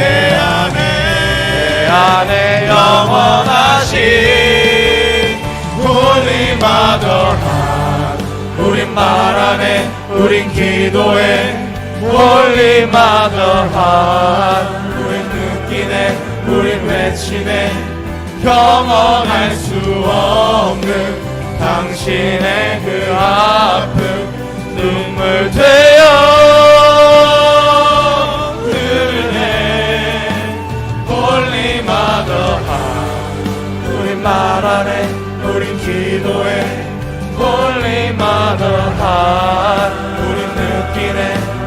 안에 영원하신 홀리마더한 우린 말 안해 우린 기도해 홀리마더한 우린 느끼네 우린 외치네 경험할 수 없는 당신의 그 아픔 눈물 되어 흐르네 홀리마더한 우린 말 안해 우린 기도해 홀리마더한 우린 느끼네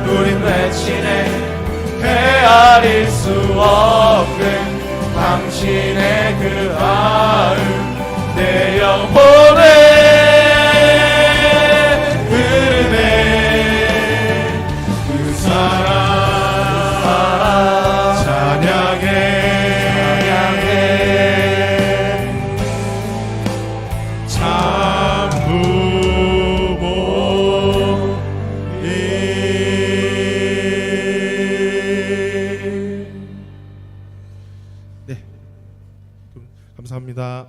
우린 외치네 헤아릴 수 없는 당신의 그 마음 내 영혼에 흐르네 그 사랑 찬양해 참 부모님 네 감사합니다.